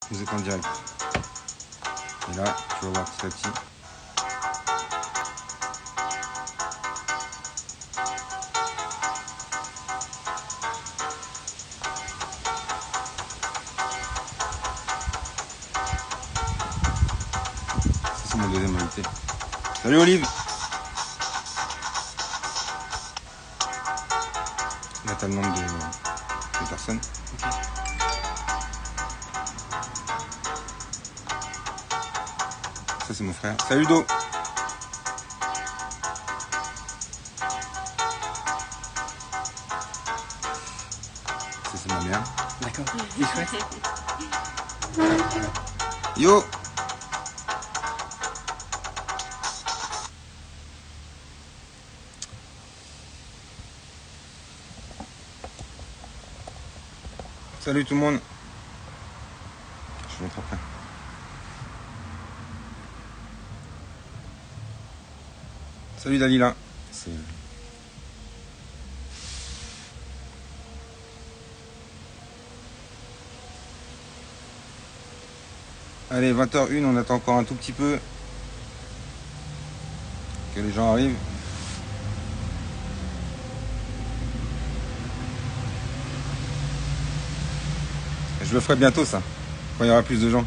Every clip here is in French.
Vous êtes en direct. Et là, tu vas voir petit à petit. Ça, c'est mon deuxième invité. Salut Olive. Là, t'as le nombre de personnes. Ça, c'est mon frère. Salut Do. Ça, c'est ma mère. D'accord, c'est chouette. Yo. Salut tout le monde. Je vous montre après. Salut Dalila. Allez, 20h01, on attend encore un tout petit peu que les gens arrivent. Je le ferai bientôt ça, quand il y aura plus de gens.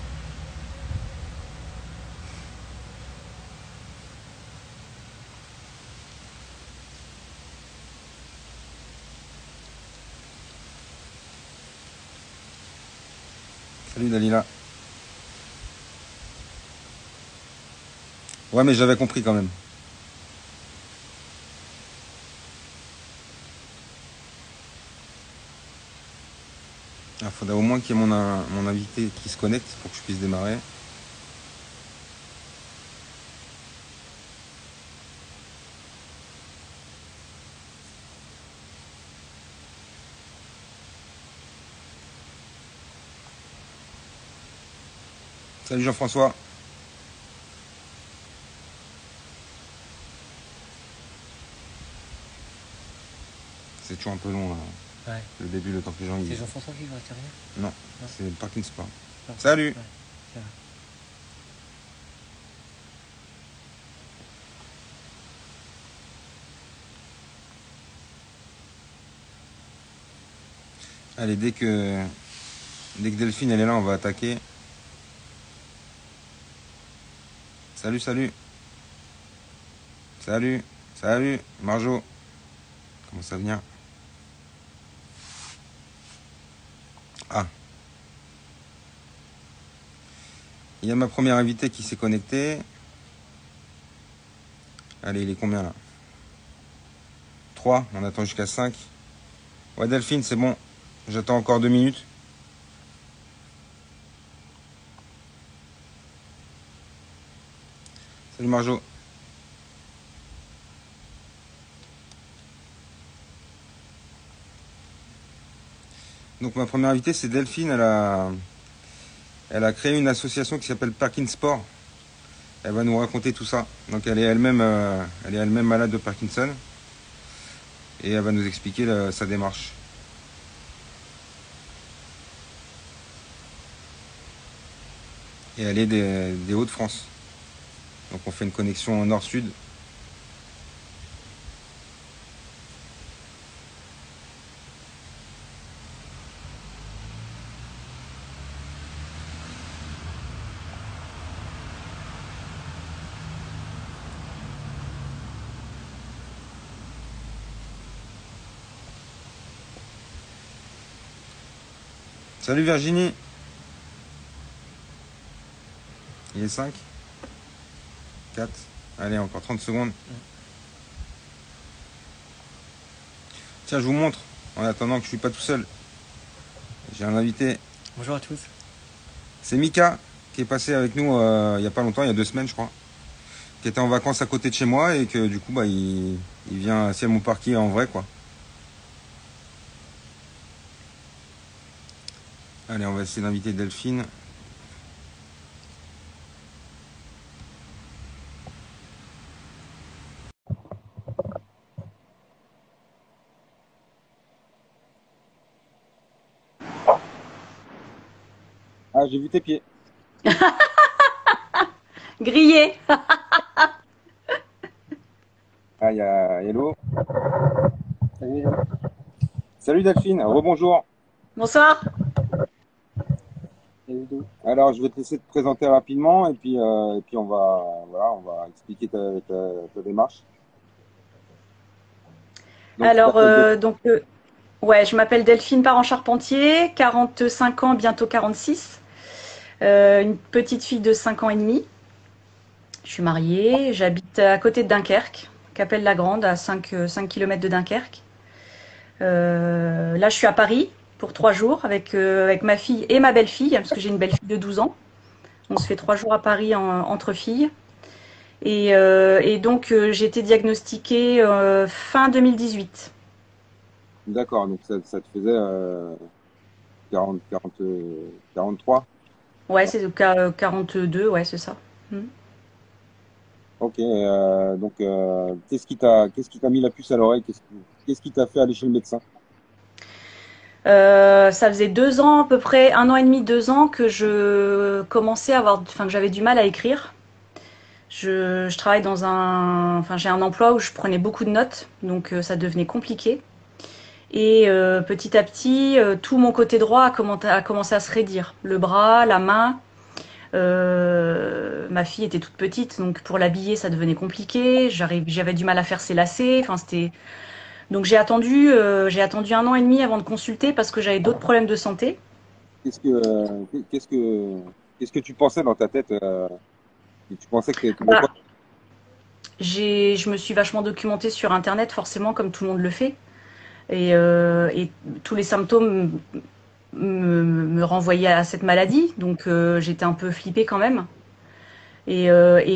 Salut Dalila. Ouais, mais j'avais compris quand même. Il faudrait au moins qu'il y ait mon invité qui se connecte pour que je puisse démarrer. Salut Jean-François. C'est toujours un peu long là. Ouais. Le début, le temps que les gens y... C'est Jean-François qui va intervenir? Non, c'est le Parking Sport. Pardon. Salut. Ouais, ça va. Allez, dès que Delphine elle est là, on va attaquer. Salut, salut. Salut, salut, Marjo. Comment ça vient? Ah. Il y a ma première invitée qui s'est connectée. Allez, il est combien là? 3, on attend jusqu'à 5. Ouais, Delphine, c'est bon. J'attends encore 2 minutes. Salut Marjo. Donc ma première invitée, c'est Delphine. Elle a créé une association qui s'appelle Parking Sport. Elle va nous raconter tout ça. Donc elle est elle-même malade de Parkinson. Et elle va nous expliquer sa démarche. Et elle est des Hauts-de-France. Donc on fait une connexion nord-sud. Salut Virginie. Il est 5. 4. Allez, encore 30 secondes. Tiens, je vous montre, en attendant que je suis pas tout seul. J'ai un invité. Bonjour à tous. C'est Mika qui est passé avec nous il n'y a pas longtemps, il y a 2 semaines je crois. Qui était en vacances à côté de chez moi et que du coup il vient assis à mon parking en vrai quoi. Allez, on va essayer d'inviter Delphine. Ah, j'ai vu tes pieds. Grillé. Ah, il y a Hello. Salut, hello. Salut Delphine, rebonjour. Bonsoir. Salut, hello. Alors, je vais te laisser te présenter rapidement et puis voilà, on va expliquer ta démarche. Donc, tu Alors, t'appelles ouais, je m'appelle Delphine Parent-Charpentier, 45 ans, bientôt 46. Une petite fille de 5 ans et demi. Je suis mariée, j'habite à côté de Dunkerque, Capelle-la-Grande, à 5 km de Dunkerque. Là, je suis à Paris pour 3 jours avec ma fille et ma belle-fille, parce que j'ai une belle-fille de 12 ans. On se fait 3 jours à Paris entre filles. Et donc, j'ai été diagnostiquée fin 2018. D'accord, donc ça te faisait 40, 43. Ouais, c'est le cas 42, ouais, c'est ça. Mm. Ok, donc qu'est-ce qui t'a mis la puce à l'oreille? Qu'est-ce qui t'a fait aller chez le médecin? Ça faisait 2 ans à peu près, 1 an et demi, 2 ans que je commençais à enfin que j'avais du mal à écrire. Je travaille enfin j'ai un emploi où je prenais beaucoup de notes, donc ça devenait compliqué. Et petit à petit, tout mon côté droit a commencé à se raidir. Le bras, la main. Ma fille était toute petite, donc pour l'habiller, ça devenait compliqué. J'avais du mal à faire ses lacets. Enfin, c'était donc j'ai attendu 1 an et demi avant de consulter parce que j'avais d'autres problèmes de santé. Qu'est-ce que, qu'est-ce que tu pensais dans ta tête? Tu pensais que t'avais Bah, quoi? je me suis vachement documentée sur Internet, forcément, comme tout le monde le fait. Et tous les symptômes me renvoyaient à cette maladie. Donc j'étais un peu flippée quand même. Et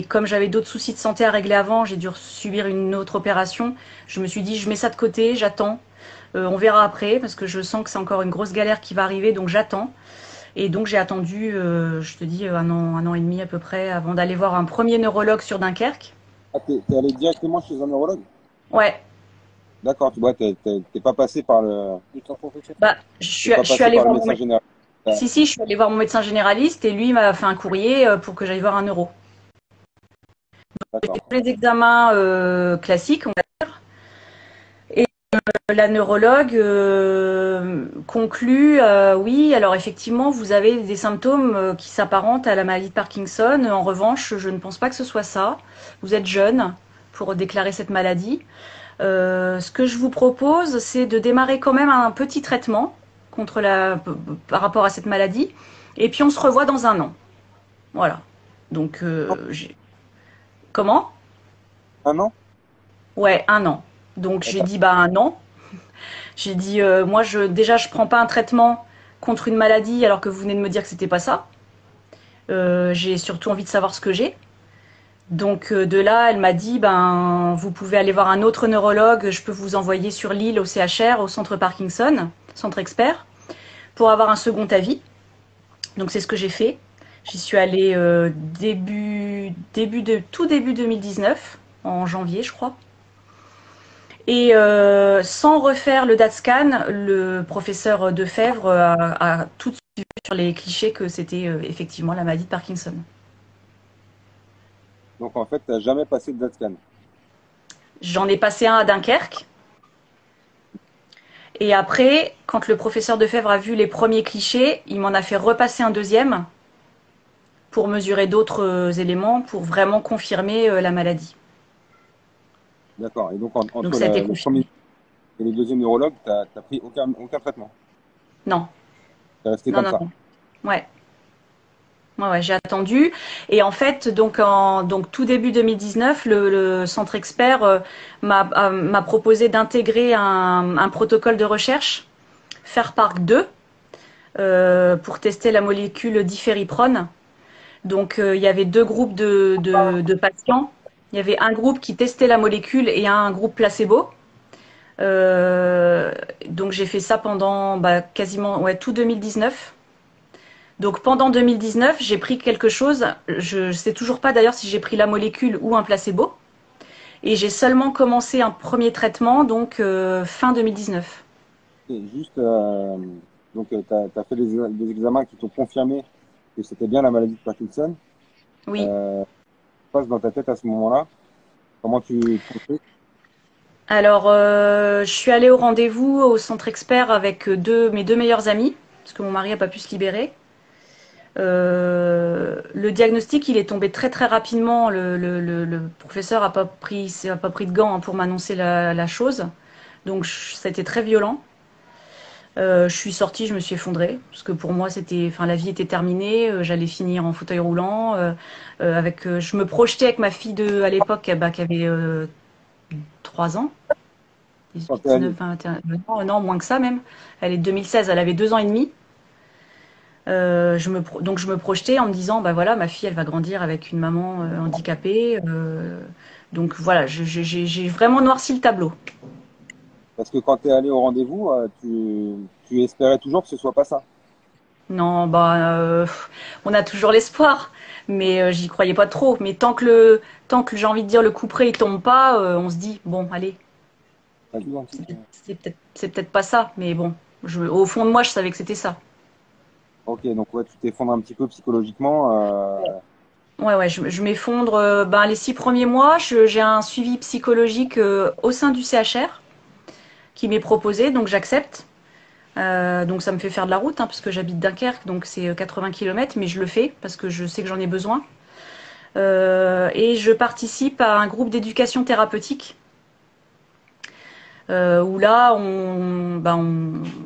comme j'avais d'autres soucis de santé à régler avant, j'ai dû subir une autre opération. Je me suis dit, je mets ça de côté, j'attends. On verra après, parce que je sens que c'est encore une grosse galère qui va arriver, donc j'attends. Et donc j'ai attendu, je te dis, 1 an et demi à peu près, avant d'aller voir un premier neurologue sur Dunkerque. Ah, t'es allé directement chez un neurologue? Ouais, D'accord, tu vois, t'es pas passé par Du temps professionnel. bah, t'es pas je suis passé allée par le voir médecin général. Ah, Si, je suis allée voir mon médecin généraliste et lui m'a fait un courrier pour que j'aille voir un neuro. J'ai fait d'accord. tous les examens classiques, on va dire. Et la neurologue conclut, oui, alors effectivement, vous avez des symptômes qui s'apparentent à la maladie de Parkinson. En revanche, je ne pense pas que ce soit ça. Vous êtes jeune pour déclarer cette maladie. Ce que je vous propose, c'est de démarrer quand même un petit traitement contre par rapport à cette maladie. Et puis on se revoit dans 1 an. Voilà. Donc, comment? Un an? Ouais, 1 an. Donc j'ai D'accord. dit bah 1 an. J'ai dit moi déjà je prends pas un traitement contre une maladie alors que vous venez de me dire que c'était pas ça. J'ai surtout envie de savoir ce que j'ai. Donc de là, elle m'a dit ben vous pouvez aller voir un autre neurologue. Je peux vous envoyer sur l'île au CHR, au centre Parkinson, centre expert, pour avoir un second avis. Donc c'est ce que j'ai fait. J'y suis allée tout début 2019, en janvier je crois. Et sans refaire le DAT-scan, le professeur Defebvre a tout de suite vu sur les clichés que c'était effectivement la maladie de Parkinson. Donc en fait, t'as jamais passé de DAT-scan. J'en ai passé un à Dunkerque. Et après, quand le professeur Defebvre a vu les premiers clichés, il m'en a fait repasser un deuxième pour mesurer d'autres éléments pour vraiment confirmer la maladie. D'accord. Et donc Donc entre ça a été le premier confirmé. et le deuxième neurologue, t'as pris aucun traitement. Non, T'es resté non, comme non, ça. non. Ouais. Ouais, ouais, j'ai attendu. Et en fait, donc tout début 2019, le centre expert m'a proposé d'intégrer un protocole de recherche, FAIRPARC 2, pour tester la molécule différiprone. Donc, il y avait 2 groupes de patients. Il y avait un groupe qui testait la molécule et un groupe placebo. Euh, donc, j'ai fait ça pendant bah, quasiment ouais, tout 2019. Donc pendant 2019, j'ai pris quelque chose. Je ne sais toujours pas d'ailleurs si j'ai pris la molécule ou un placebo. Et j'ai seulement commencé un premier traitement donc fin 2019. Et juste, donc t'as fait des examens qui t'ont confirmé que c'était bien la maladie de Parkinson. Oui. Passe dans ta tête à ce moment-là? Comment tu fais? Alors, je suis allée au rendez-vous au centre expert avec mes deux meilleurs amis, parce que mon mari n'a pas pu se libérer. Le diagnostic, il est tombé très très rapidement. Le professeur a pas pris de gants, hein, pour m'annoncer la chose. Donc ça a été très violent. Je suis sortie, je me suis effondrée parce que pour moi enfin la vie était terminée. J'allais finir en fauteuil roulant. Je me projetais avec ma fille à l'époque, qui avait 3 ans, Quand 18, t'es 19, allé? 21, non, non, moins que ça même. Elle est de 2016, elle avait 2 ans et demi. Donc je me projetais en me disant, bah voilà, ma fille, elle va grandir avec une maman handicapée. Donc voilà, j'ai vraiment noirci le tableau. Parce que quand tu es allé au rendez-vous, tu espérais toujours que ce soit pas ça. Non, bah, on a toujours l'espoir, mais j'y croyais pas trop. Mais tant que j'ai envie de dire le coup près, il tombe pas, on se dit, bon, allez, T'as dit, c'est peut-être pas ça, mais bon, au fond de moi, je savais que c'était ça. ok, donc ouais, tu t'effondres un petit peu psychologiquement. Ouais, ouais, je m'effondre. Ben, les 6 premiers mois, j'ai un suivi psychologique au sein du CHR qui m'est proposé, donc j'accepte. Donc ça me fait faire de la route, hein, parce que j'habite Dunkerque, donc c'est 80 km, mais je le fais parce que je sais que j'en ai besoin. Et je participe à un groupe d'éducation thérapeutique où là, on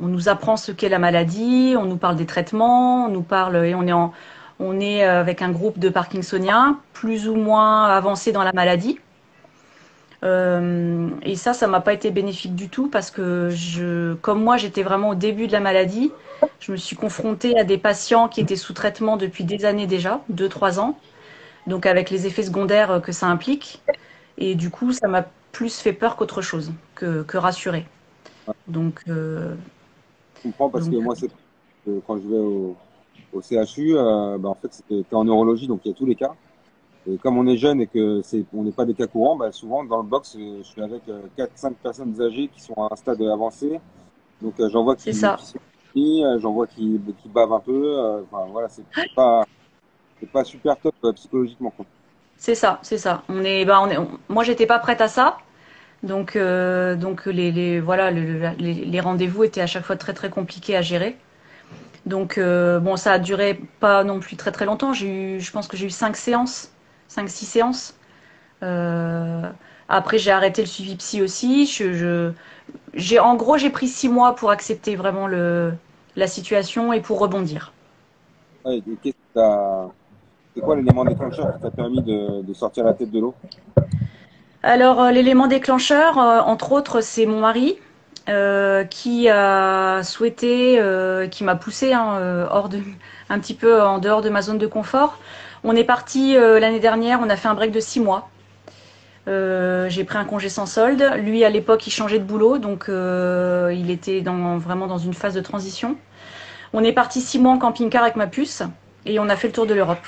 nous apprend ce qu'est la maladie, on nous parle des traitements, on nous parle et on est avec un groupe de Parkinsoniens plus ou moins avancés dans la maladie. Et ça m'a pas été bénéfique du tout parce que comme moi, j'étais vraiment au début de la maladie. Je me suis confrontée à des patients qui étaient sous traitement depuis des années déjà, 2, 3 ans, donc avec les effets secondaires que ça implique. Et du coup, ça m'a plus fait peur qu'autre chose, que rassurer. Donc, Je comprends parce que donc moi, c'est quand je vais au CHU, bah, en fait, t'es en neurologie, donc il y a tous les cas. Et comme on est jeune et que on n'est pas des cas courants, bah, souvent dans le box, je suis avec 4-5 personnes âgées qui sont à un stade avancé. Donc j'en vois c'est ça, qui sont petits, j'en vois qui bavent un peu. Enfin voilà, c'est pas super top psychologiquement, quoi. c'est ça, c'est ça. Moi, j'étais pas prête à ça. Donc voilà, les rendez-vous étaient à chaque fois très très compliqués à gérer. Donc bon, ça a duré pas non plus très très longtemps. Je pense que j'ai eu 5 séances, 5, 6 séances. Euh, Après, j'ai arrêté le suivi psy aussi. En gros, j'ai pris 6 mois pour accepter vraiment la situation et pour rebondir. Ouais, et c'est quoi l'élément déclencheur qui t'a permis de sortir la tête de l'eau? Alors, l'élément déclencheur, entre autres, c'est mon mari qui a souhaité, qui m'a poussé, hein, un petit peu en dehors de ma zone de confort. On est parti l'année dernière, on a fait un break de 6 mois. J'ai pris un congé sans solde. Lui, à l'époque, il changeait de boulot, donc il était vraiment dans une phase de transition. On est parti 6 mois en camping-car avec ma puce et on a fait le tour de l'Europe.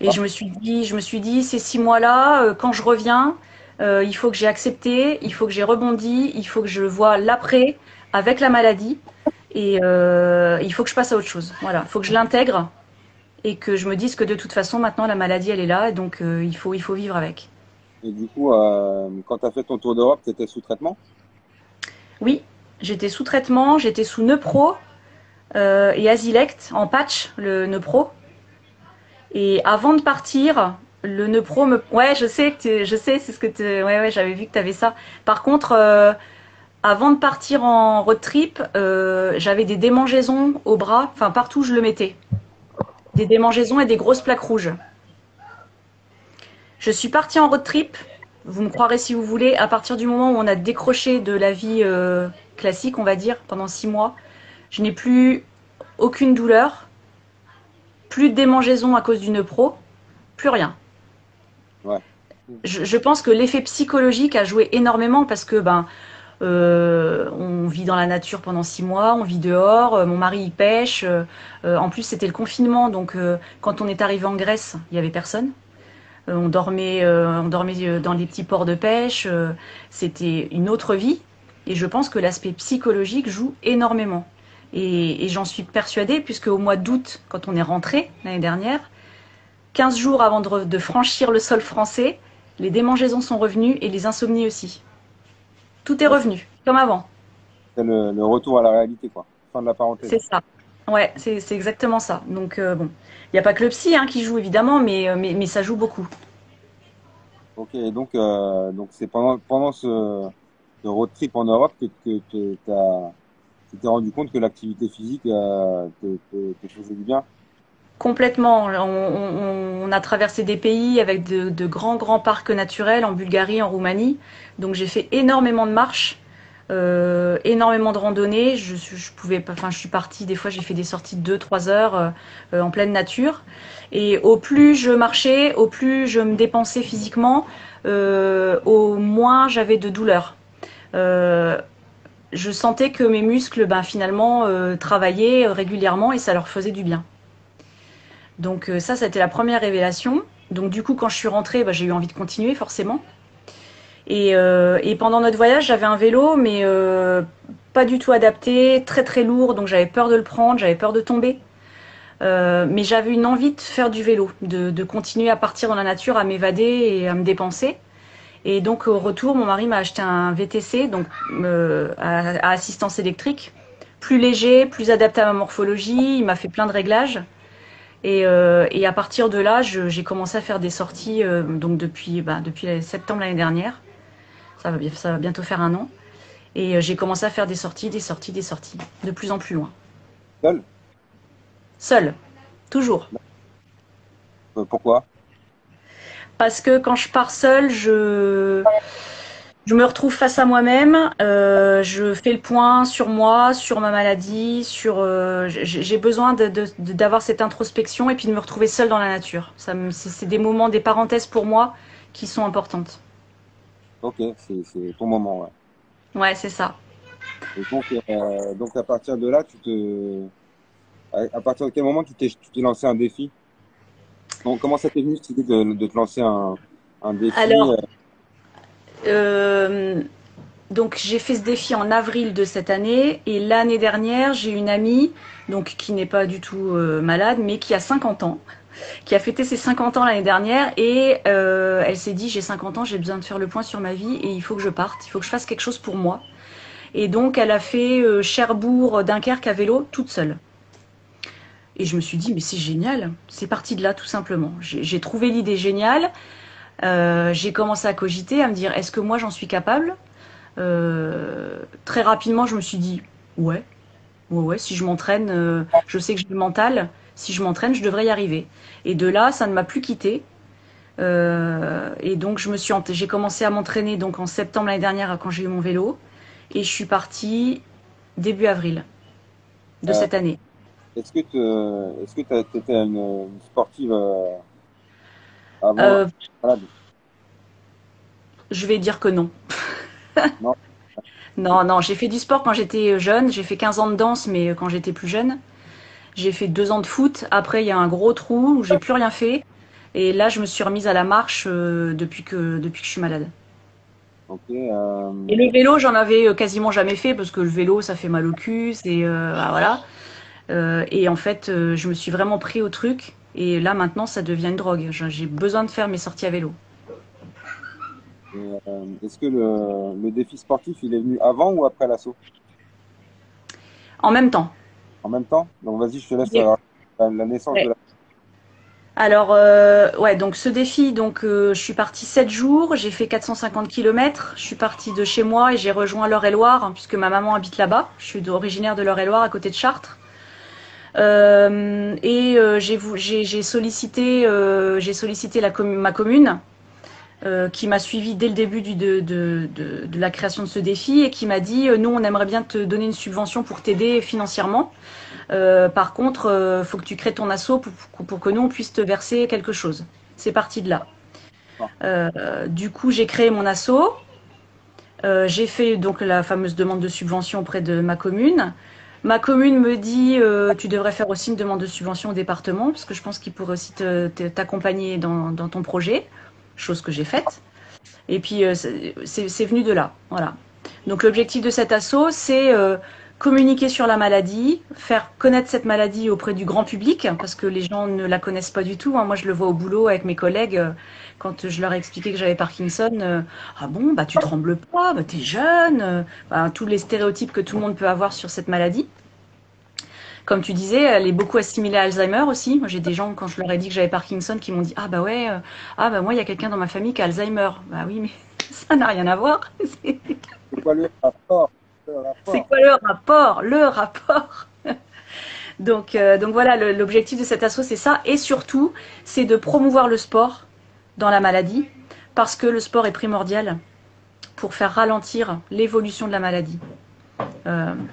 Et Sympa. je me suis dit, ces 6 mois-là, quand je reviens, il faut que j'ai accepté, il faut que j'ai rebondi, il faut que je vois l'après avec la maladie et il faut que je passe à autre chose. Voilà, il faut que je l'intègre et que je me dise que de toute façon, maintenant, la maladie, elle est là, et donc il faut vivre avec. Et du coup, quand tu as fait ton tour d'Europe, tu étais sous traitement? Oui, j'étais sous traitement, j'étais sous Neupro et Azilect en patch, le Neupro. Et avant de partir, le Neupro me... Ouais, je sais, c'est ce que tu... Ouais, ouais, j'avais vu que tu avais ça. Par contre, avant de partir en road trip, j'avais des démangeaisons au bras, enfin partout où je le mettais. Des démangeaisons et des grosses plaques rouges. Je suis partie en road trip, vous me croirez si vous voulez, à partir du moment où on a décroché de la vie classique, on va dire, pendant 6 mois, je n'ai plus aucune douleur, plus de démangeaisons à cause du Neupro, plus rien. Ouais. Je pense que l'effet psychologique a joué énormément parce que on vit dans la nature pendant 6 mois, on vit dehors, mon mari il pêche, en plus c'était le confinement, donc quand on est arrivé en Grèce, il y avait personne. On dormait dans les petits ports de pêche, c'était une autre vie et je pense que l'aspect psychologique joue énormément. Et j'en suis persuadée, puisque au mois d'août, quand on est rentré l'année dernière, 15 jours avant de franchir le sol français, les démangeaisons sont revenues et les insomnies aussi. Tout est Ouais, revenu, comme avant. c'est le retour à la réalité, quoi. Fin de la parenthèse. C'est ça. Ouais, c'est exactement ça. Donc, bon, il n'y a pas que le psy hein, qui joue, évidemment, mais ça joue beaucoup. Ok, et donc c'est pendant ce road trip en Europe tu t'es rendu compte que l'activité physique te faisait du bien. Complètement. On a traversé des pays avec de grands, grands parcs naturels en Bulgarie, en Roumanie. Donc, j'ai fait énormément de marches, énormément de randonnées. Je pouvais pas, enfin, je suis partie, des fois, j'ai fait des sorties de 2, 3 heures en pleine nature. Et au plus je marchais, au plus je me dépensais physiquement, au moins j'avais de douleurs. Euh, je sentais que mes muscles, ben, finalement, travaillaient régulièrement et ça leur faisait du bien. Donc ça, c'était la première révélation. Donc du coup, quand je suis rentrée, bah, j'ai eu envie de continuer forcément. Et pendant notre voyage, j'avais un vélo, mais pas du tout adapté, très très lourd, donc j'avais peur de le prendre, j'avais peur de tomber. Mais j'avais une envie de faire du vélo, de continuer à partir dans la nature, à m'évader et à me dépenser. Et donc au retour, mon mari m'a acheté un VTC, donc à assistance électrique, plus léger, plus adapté à ma morphologie. Il m'a fait plein de réglages. Et à partir de là, j'ai commencé à faire des sorties donc depuis septembre l'année dernière. Ça va bientôt faire un an. Et j'ai commencé à faire des sorties, des sorties, des sorties, de plus en plus loin. Seul? Seule, toujours. Pourquoi? Parce que quand je pars seule, je me retrouve face à moi-même, je fais le point sur moi, sur ma maladie, j'ai besoin d'avoir cette introspection et puis de me retrouver seule dans la nature. C'est des moments, des parenthèses pour moi qui sont importantes. Ok, c'est ton moment, ouais. Ouais, c'est ça. Et donc à partir de là, à partir de quel moment tu t'es lancé un défi? Comment ça t'est venu cette idée de te lancer un défi? Alors, euh, donc j'ai fait ce défi en avril de cette année et l'année dernière, j'ai une amie donc qui n'est pas du tout malade mais qui a 50 ans, qui a fêté ses 50 ans l'année dernière et elle s'est dit j'ai 50 ans, j'ai besoin de faire le point sur ma vie et il faut que je parte, il faut que je fasse quelque chose pour moi. Et donc elle a fait Cherbourg, Dunkerque à vélo toute seule. Et je me suis dit mais c'est génial, c'est parti de là tout simplement. J'ai trouvé l'idée géniale, j'ai commencé à cogiter, à me dire est-ce que moi j'en suis capable. Très rapidement je me suis dit ouais, ouais, si je m'entraîne, je sais que j'ai le mental, si je m'entraîne, je devrais y arriver. Et de là, ça ne m'a plus quitté. Et donc, j'ai commencé à m'entraîner donc en septembre l'année dernière quand j'ai eu mon vélo. Et je suis partie début avril de Euh, cette année. est-ce que t'étais une sportive avant Euh, malade? je vais dire que non. Non? Non, non, j'ai fait du sport quand j'étais jeune. J'ai fait 15 ans de danse, mais quand j'étais plus jeune. J'ai fait 2 ans de foot. Après, il y a un gros trou où j'ai plus rien fait. Et là, je me suis remise à la marche depuis que je suis malade. Ok. Et le vélo, j'en avais quasiment jamais fait parce que le vélo, ça fait mal au cul, bah, voilà. Et en fait, je me suis vraiment pris au truc. Et là, maintenant, ça devient une drogue. J'ai besoin de faire mes sorties à vélo. Est-ce que le défi sportif, il est venu avant ou après l'assaut? En même temps. En même temps? Donc vas-y, je te laisse Et- la naissance de ouais. la... Alors, ouais, donc ce défi, donc je suis partie 7 jours, j'ai fait 450 kilomètres. Je suis partie de chez moi et j'ai rejoint l'Eure-et-Loire, hein, puisque ma maman habite là-bas. Je suis originaire de l'Eure-et-Loire, à côté de Chartres. J'ai sollicité ma commune qui m'a suivi dès le début de la création de ce défi et qui m'a dit nous on aimerait bien te donner une subvention pour t'aider financièrement. Par contre, faut que tu crées ton asso pour que nous on puisse te verser quelque chose. C'est parti de là. Du coup, j'ai créé mon asso. J'ai fait donc la fameuse demande de subvention auprès de ma commune. Ma commune me dit tu devrais faire aussi une demande de subvention au département parce que je pense qu'il pourrait aussi t'accompagner dans ton projet, chose que j'ai faite. Et puis c'est venu de là, voilà. Donc l'objectif de cet assaut, c'est communiquer sur la maladie, faire connaître cette maladie auprès du grand public, parce que les gens ne la connaissent pas du tout, hein. Moi, je le vois au boulot avec mes collègues, quand je leur ai expliqué que j'avais Parkinson. Ah bon, bah tu trembles pas, bah t'es jeune, enfin, tous les stéréotypes que tout le monde peut avoir sur cette maladie. Comme tu disais, elle est beaucoup assimilée à Alzheimer aussi. Moi, j'ai des gens, quand je leur ai dit que j'avais Parkinson, qui m'ont dit: ah bah ouais, ah bah moi, il y a quelqu'un dans ma famille qui a Alzheimer. Bah oui, mais ça n'a rien à voir. C'est quoi le rapport? Le C'est rapport. quoi le rapport? Le rapport. Donc voilà, l'objectif de cet asso, c'est ça. Et surtout, c'est de promouvoir le sport dans la maladie, parce que le sport est primordial pour faire ralentir l'évolution de la maladie.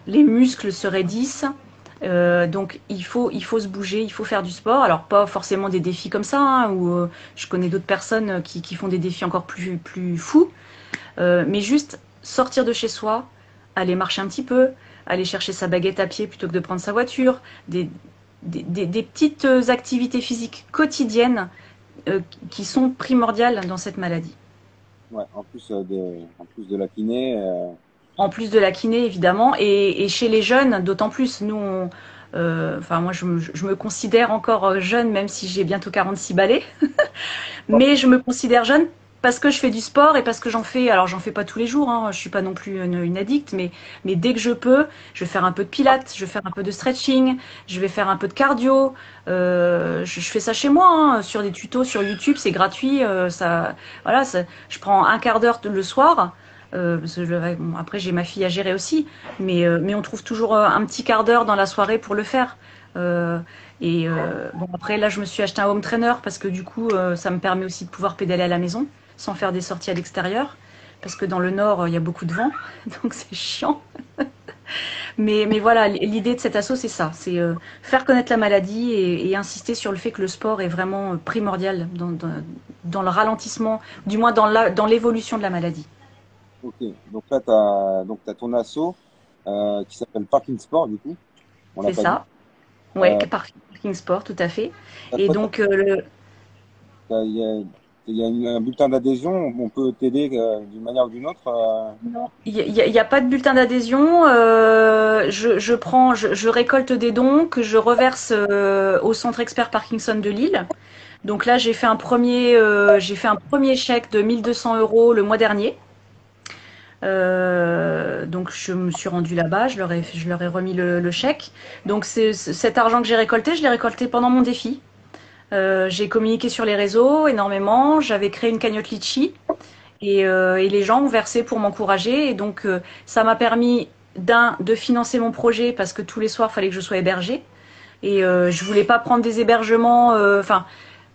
Les muscles se raidissent, donc il faut se bouger, il faut faire du sport. Alors pas forcément des défis comme ça, hein, où je connais d'autres personnes qui font des défis encore plus fous, mais juste sortir de chez soi, aller marcher un petit peu, aller chercher sa baguette à pied plutôt que de prendre sa voiture, des petites activités physiques quotidiennes qui sont primordiales dans cette maladie. Ouais, en plus de la kiné, En plus de la kiné, évidemment, et chez les jeunes, d'autant plus. Nous, enfin, moi, je me considère encore jeune, même si j'ai bientôt 46 balais. Mais je me considère jeune parce que je fais du sport et parce que j'en fais. Alors, j'en fais pas tous les jours, hein, je suis pas non plus une addicte, mais dès que je peux, je vais faire un peu de pilates, je vais faire un peu de stretching, je vais faire un peu de cardio. Je fais ça chez moi, hein, sur des tutos sur YouTube, c'est gratuit. Voilà, je prends un quart d'heure le soir. Parce que bon, après, j'ai ma fille à gérer aussi, mais on trouve toujours un petit quart d'heure dans la soirée pour le faire. Bon, après, là, je me suis acheté un home trainer parce que du coup, ça me permet aussi de pouvoir pédaler à la maison sans faire des sorties à l'extérieur. Parce que dans le nord, il y a beaucoup de vent, donc c'est chiant. Mais voilà, l'idée de cet assaut, c'est ça, c'est faire connaître la maladie et insister sur le fait que le sport est vraiment primordial dans le ralentissement, du moins dans l'évolution de la maladie. ok. Donc là, t'as ton asso qui s'appelle Parking Sport, du coup. On l'a C'est pas dit. ça. Ouais, Euh, Parking Sport, tout à fait. Et toi, donc, il y a un bulletin d'adhésion. On peut t'aider d'une manière ou d'une autre. non, il y a pas de bulletin d'adhésion. Je récolte des dons que je reverse au Centre Expert Parkinson de Lille. Donc là, j'ai fait un premier chèque de 1200 euros le mois dernier. Donc je me suis rendue là-bas, je leur ai remis le chèque. Donc cet argent que j'ai récolté, je l'ai récolté pendant mon défi. J'ai communiqué sur les réseaux énormément, j'avais créé une cagnotte Litchi et les gens ont versé pour m'encourager. Et donc ça m'a permis de financer mon projet parce que tous les soirs, il fallait que je sois hébergée. Et je voulais pas prendre des hébergements, enfin,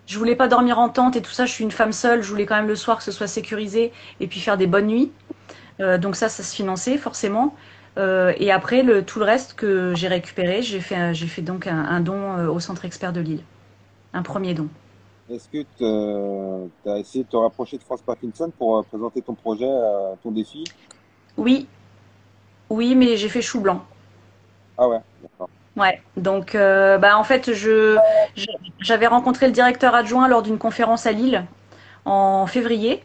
je voulais pas dormir en tente et tout ça. Je suis une femme seule, je voulais quand même le soir que ce soit sécurisé et puis faire des bonnes nuits. Donc ça se finançait forcément. Et après, tout le reste que j'ai récupéré, j'ai fait donc un don au Centre Expert de Lille. Un premier don. Est-ce que tu as essayé de te rapprocher de France Parkinson pour présenter ton projet, ton défi? Oui, oui, mais j'ai fait chou blanc. Ah ouais, d'accord. Ouais, donc en fait, je- j'avais rencontré le directeur adjoint lors d'une conférence à Lille en février.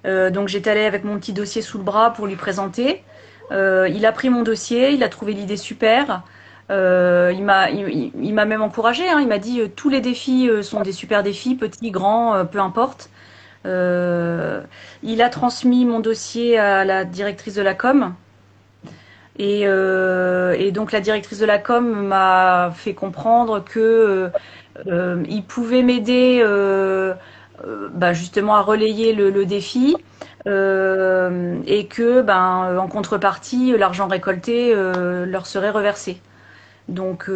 Donc j'étais allée avec mon petit dossier sous le bras pour lui présenter. Il a pris mon dossier, il a trouvé l'idée super. Il m'a même encouragée, hein. Il m'a dit tous les défis sont des super défis, petits, grands, peu importe. Euh, il a transmis mon dossier à la directrice de la com. Et donc la directrice de la com m'a fait comprendre que il pouvait m'aider justement à relayer le défi et que en contrepartie l'argent récolté leur serait reversé. Donc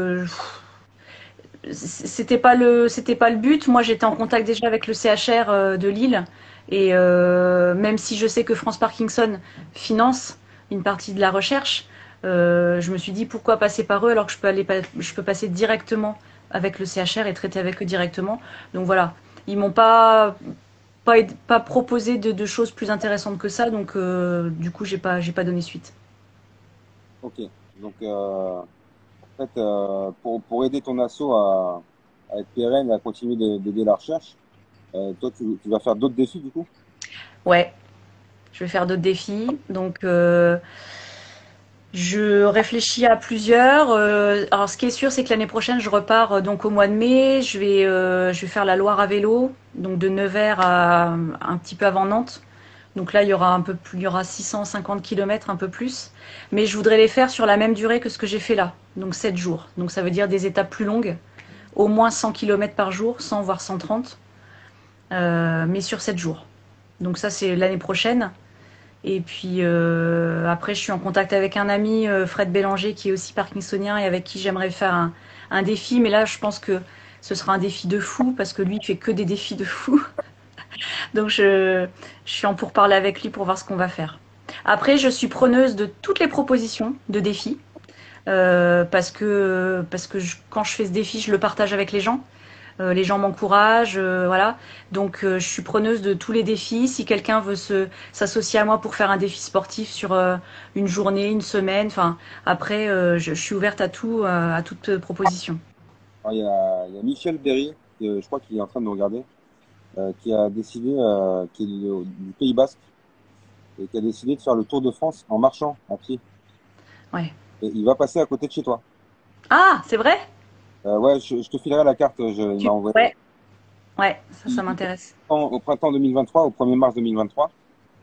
c'était pas le but. Moi j'étais en contact déjà avec le CHR de Lille et même si je sais que France Parkinson finance une partie de la recherche, je me suis dit pourquoi passer par eux alors que je peux passer directement avec le CHR et traiter avec eux directement. Donc voilà, ils m'ont pas proposé de choses plus intéressantes que ça, donc du coup j'ai pas donné suite. Ok. Donc, en fait, pour aider ton asso à être pérenne et à continuer d'aider la recherche, toi, tu vas faire d'autres défis, du coup? Ouais, je vais faire d'autres défis, donc Je réfléchis à plusieurs. Alors, ce qui est sûr, c'est que l'année prochaine, je repars donc au mois de mai. Je vais faire la Loire à vélo, donc de Nevers à un petit peu avant Nantes. Donc là, il y aura un peu plus, il y aura 650 kilomètres, un peu plus. Mais je voudrais les faire sur la même durée que ce que j'ai fait là, donc 7 jours. Donc ça veut dire des étapes plus longues, au moins 100 kilomètres par jour, 100 voire 130, mais sur 7 jours. Donc ça, c'est l'année prochaine. Et puis après, je suis en contact avec un ami, Fred Bélanger, qui est aussi parkinsonien et avec qui j'aimerais faire un défi. Mais là, je pense que ce sera un défi de fou parce que lui, il fait que des défis de fou. Donc je suis en pourparlers avec lui pour voir ce qu'on va faire. Après, je suis preneuse de toutes les propositions de défis parce que quand je fais ce défi, je le partage avec les gens. Les gens m'encouragent, voilà. Donc je suis preneuse de tous les défis. Si quelqu'un veut s'associer à moi pour faire un défi sportif sur une journée, une semaine, enfin après je suis ouverte à toute proposition. Alors, il y a Michel Berry, je crois qu'il est en train de nous regarder, qui a décidé, qui est du Pays Basque, et qui a décidé de faire le Tour de France en marchant, à pied. Ouais. Et il va passer à côté de chez toi. Ah, c'est vrai? Ouais, je te filerai la carte, il m'a envoyé. Ouais, ouais, ça Il m'intéresse. au printemps 2023, au 1er mars 2023,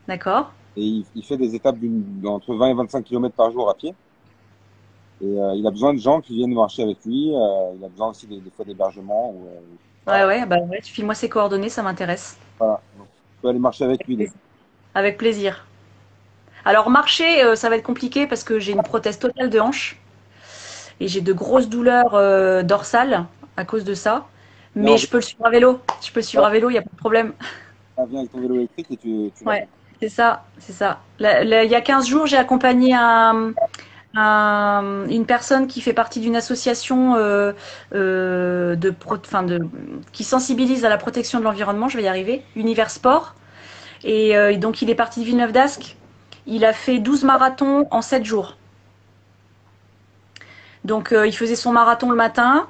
D'accord. et il fait des étapes entre 20 et 25 kilomètres par jour à pied. Et il a besoin de gens qui viennent marcher avec lui. Il a besoin aussi des fois d'hébergement. Ouais, ouais, bah ouais, tu files-moi ses coordonnées, ça m'intéresse. Voilà. Donc, tu peux aller marcher avec lui. Avec plaisir. Alors marcher, ça va être compliqué parce que j'ai une prothèse totale de hanche et j'ai de grosses douleurs dorsales à cause de ça. Mais Non, je peux le suivre à vélo. Je peux le suivre à vélo, il n'y a pas de problème. viens avec ton vélo électrique et tu Ouais, l'accompagnes. c'est ça, c'est ça. Il y a 15 jours, j'ai accompagné une personne qui fait partie d'une association qui sensibilise à la protection de l'environnement, je vais y arriver, Univers Sport. Et donc il est parti de Villeneuve d'Ascq. Il a fait 12 marathons en 7 jours. Donc il faisait son marathon le matin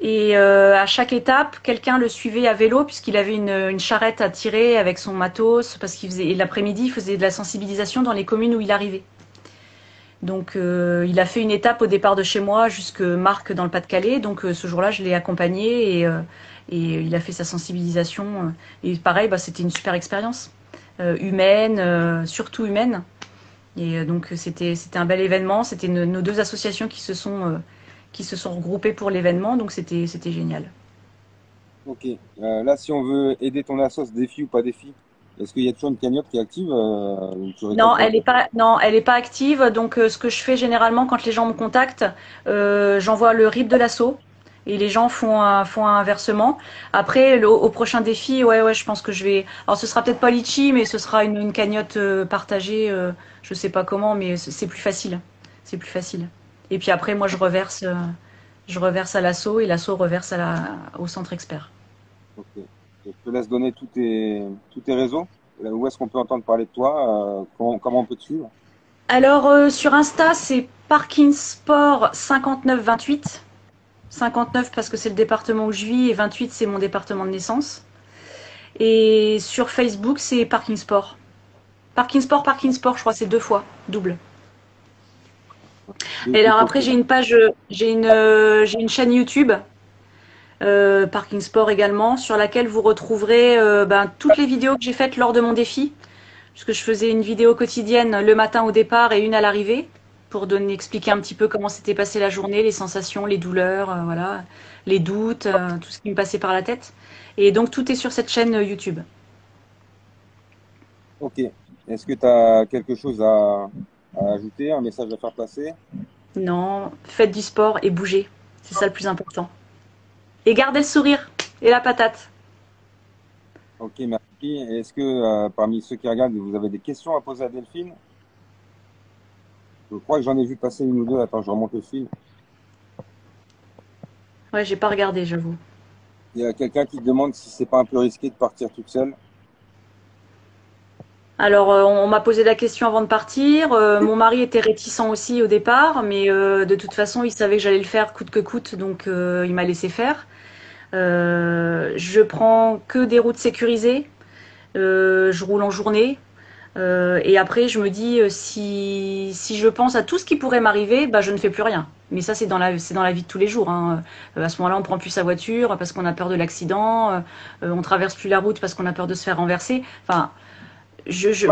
et à chaque étape, quelqu'un le suivait à vélo puisqu'il avait une charrette à tirer avec son matos parce qu'il faisait et l'après-midi, il faisait de la sensibilisation dans les communes où il arrivait. Donc il a fait une étape au départ de chez moi jusque Marques dans le Pas-de-Calais. Donc ce jour-là, je l'ai accompagné et il a fait sa sensibilisation. Et pareil, bah, c'était une super expérience humaine, surtout humaine. Et donc c'était un bel événement. C'était nos deux associations qui se sont regroupées pour l'événement. Donc c'était génial. Ok. Là, si on veut aider ton assos, défi ou pas défi, est-ce qu'il y a toujours une cagnotte qui est active où tu récoltes Non, elle est pas active. Donc, ce que je fais généralement quand les gens me contactent, j'envoie le RIB de l'assaut et les gens font un versement. Après, au prochain défi, ouais, je pense que je vais. Alors, ce sera peut-être pas Litchi, mais ce sera une cagnotte partagée. Je sais pas comment, mais c'est plus facile. C'est plus facile. Et puis après, moi, je reverse à l'assaut et l'assaut reverse au centre expert. Ok. Je te laisse donner tous tes réseaux. Où est-ce qu'on peut entendre parler de toi? Comment on peut te suivre? Alors, sur Insta, c'est Parkinsport 5928. 59 parce que c'est le département où je vis et 28 c'est mon département de naissance. Et sur Facebook c'est Parkinsport. Parkinsport, je crois c'est deux fois, double. Et alors après j'ai une page, j'ai une chaîne YouTube, Parkinsport également, sur laquelle vous retrouverez toutes les vidéos que j'ai faites lors de mon défi. Puisque je faisais une vidéo quotidienne le matin au départ et une à l'arrivée pour expliquer un petit peu comment s'était passée la journée, les sensations, les douleurs, voilà, les doutes, tout ce qui me passait par la tête. Et donc tout est sur cette chaîne YouTube. Ok. Est-ce que tu as quelque chose à ajouter, un message à faire passer? Non, faites du sport et bougez, c'est ça le plus important. Et gardez le sourire et la patate. Ok, merci. Est-ce que parmi ceux qui regardent, vous avez des questions à poser à Delphine? Je crois que j'en ai vu passer une ou deux. Attends, je remonte le fil. Ouais, j'ai pas regardé, j'avoue. Il y a quelqu'un qui demande si c'est pas un peu risqué de partir toute seule. Alors, on m'a posé la question avant de partir. Mon mari était réticent aussi au départ, mais de toute façon, il savait que j'allais le faire coûte que coûte, donc il m'a laissé faire. Je prends que des routes sécurisées. Je roule en journée. Et après, je me dis, si je pense à tout ce qui pourrait m'arriver, bah, je ne fais plus rien. Mais ça, c'est dans la vie de tous les jours, hein. À ce moment-là, on prend plus sa voiture parce qu'on a peur de l'accident. On traverse plus la route parce qu'on a peur de se faire renverser. Enfin,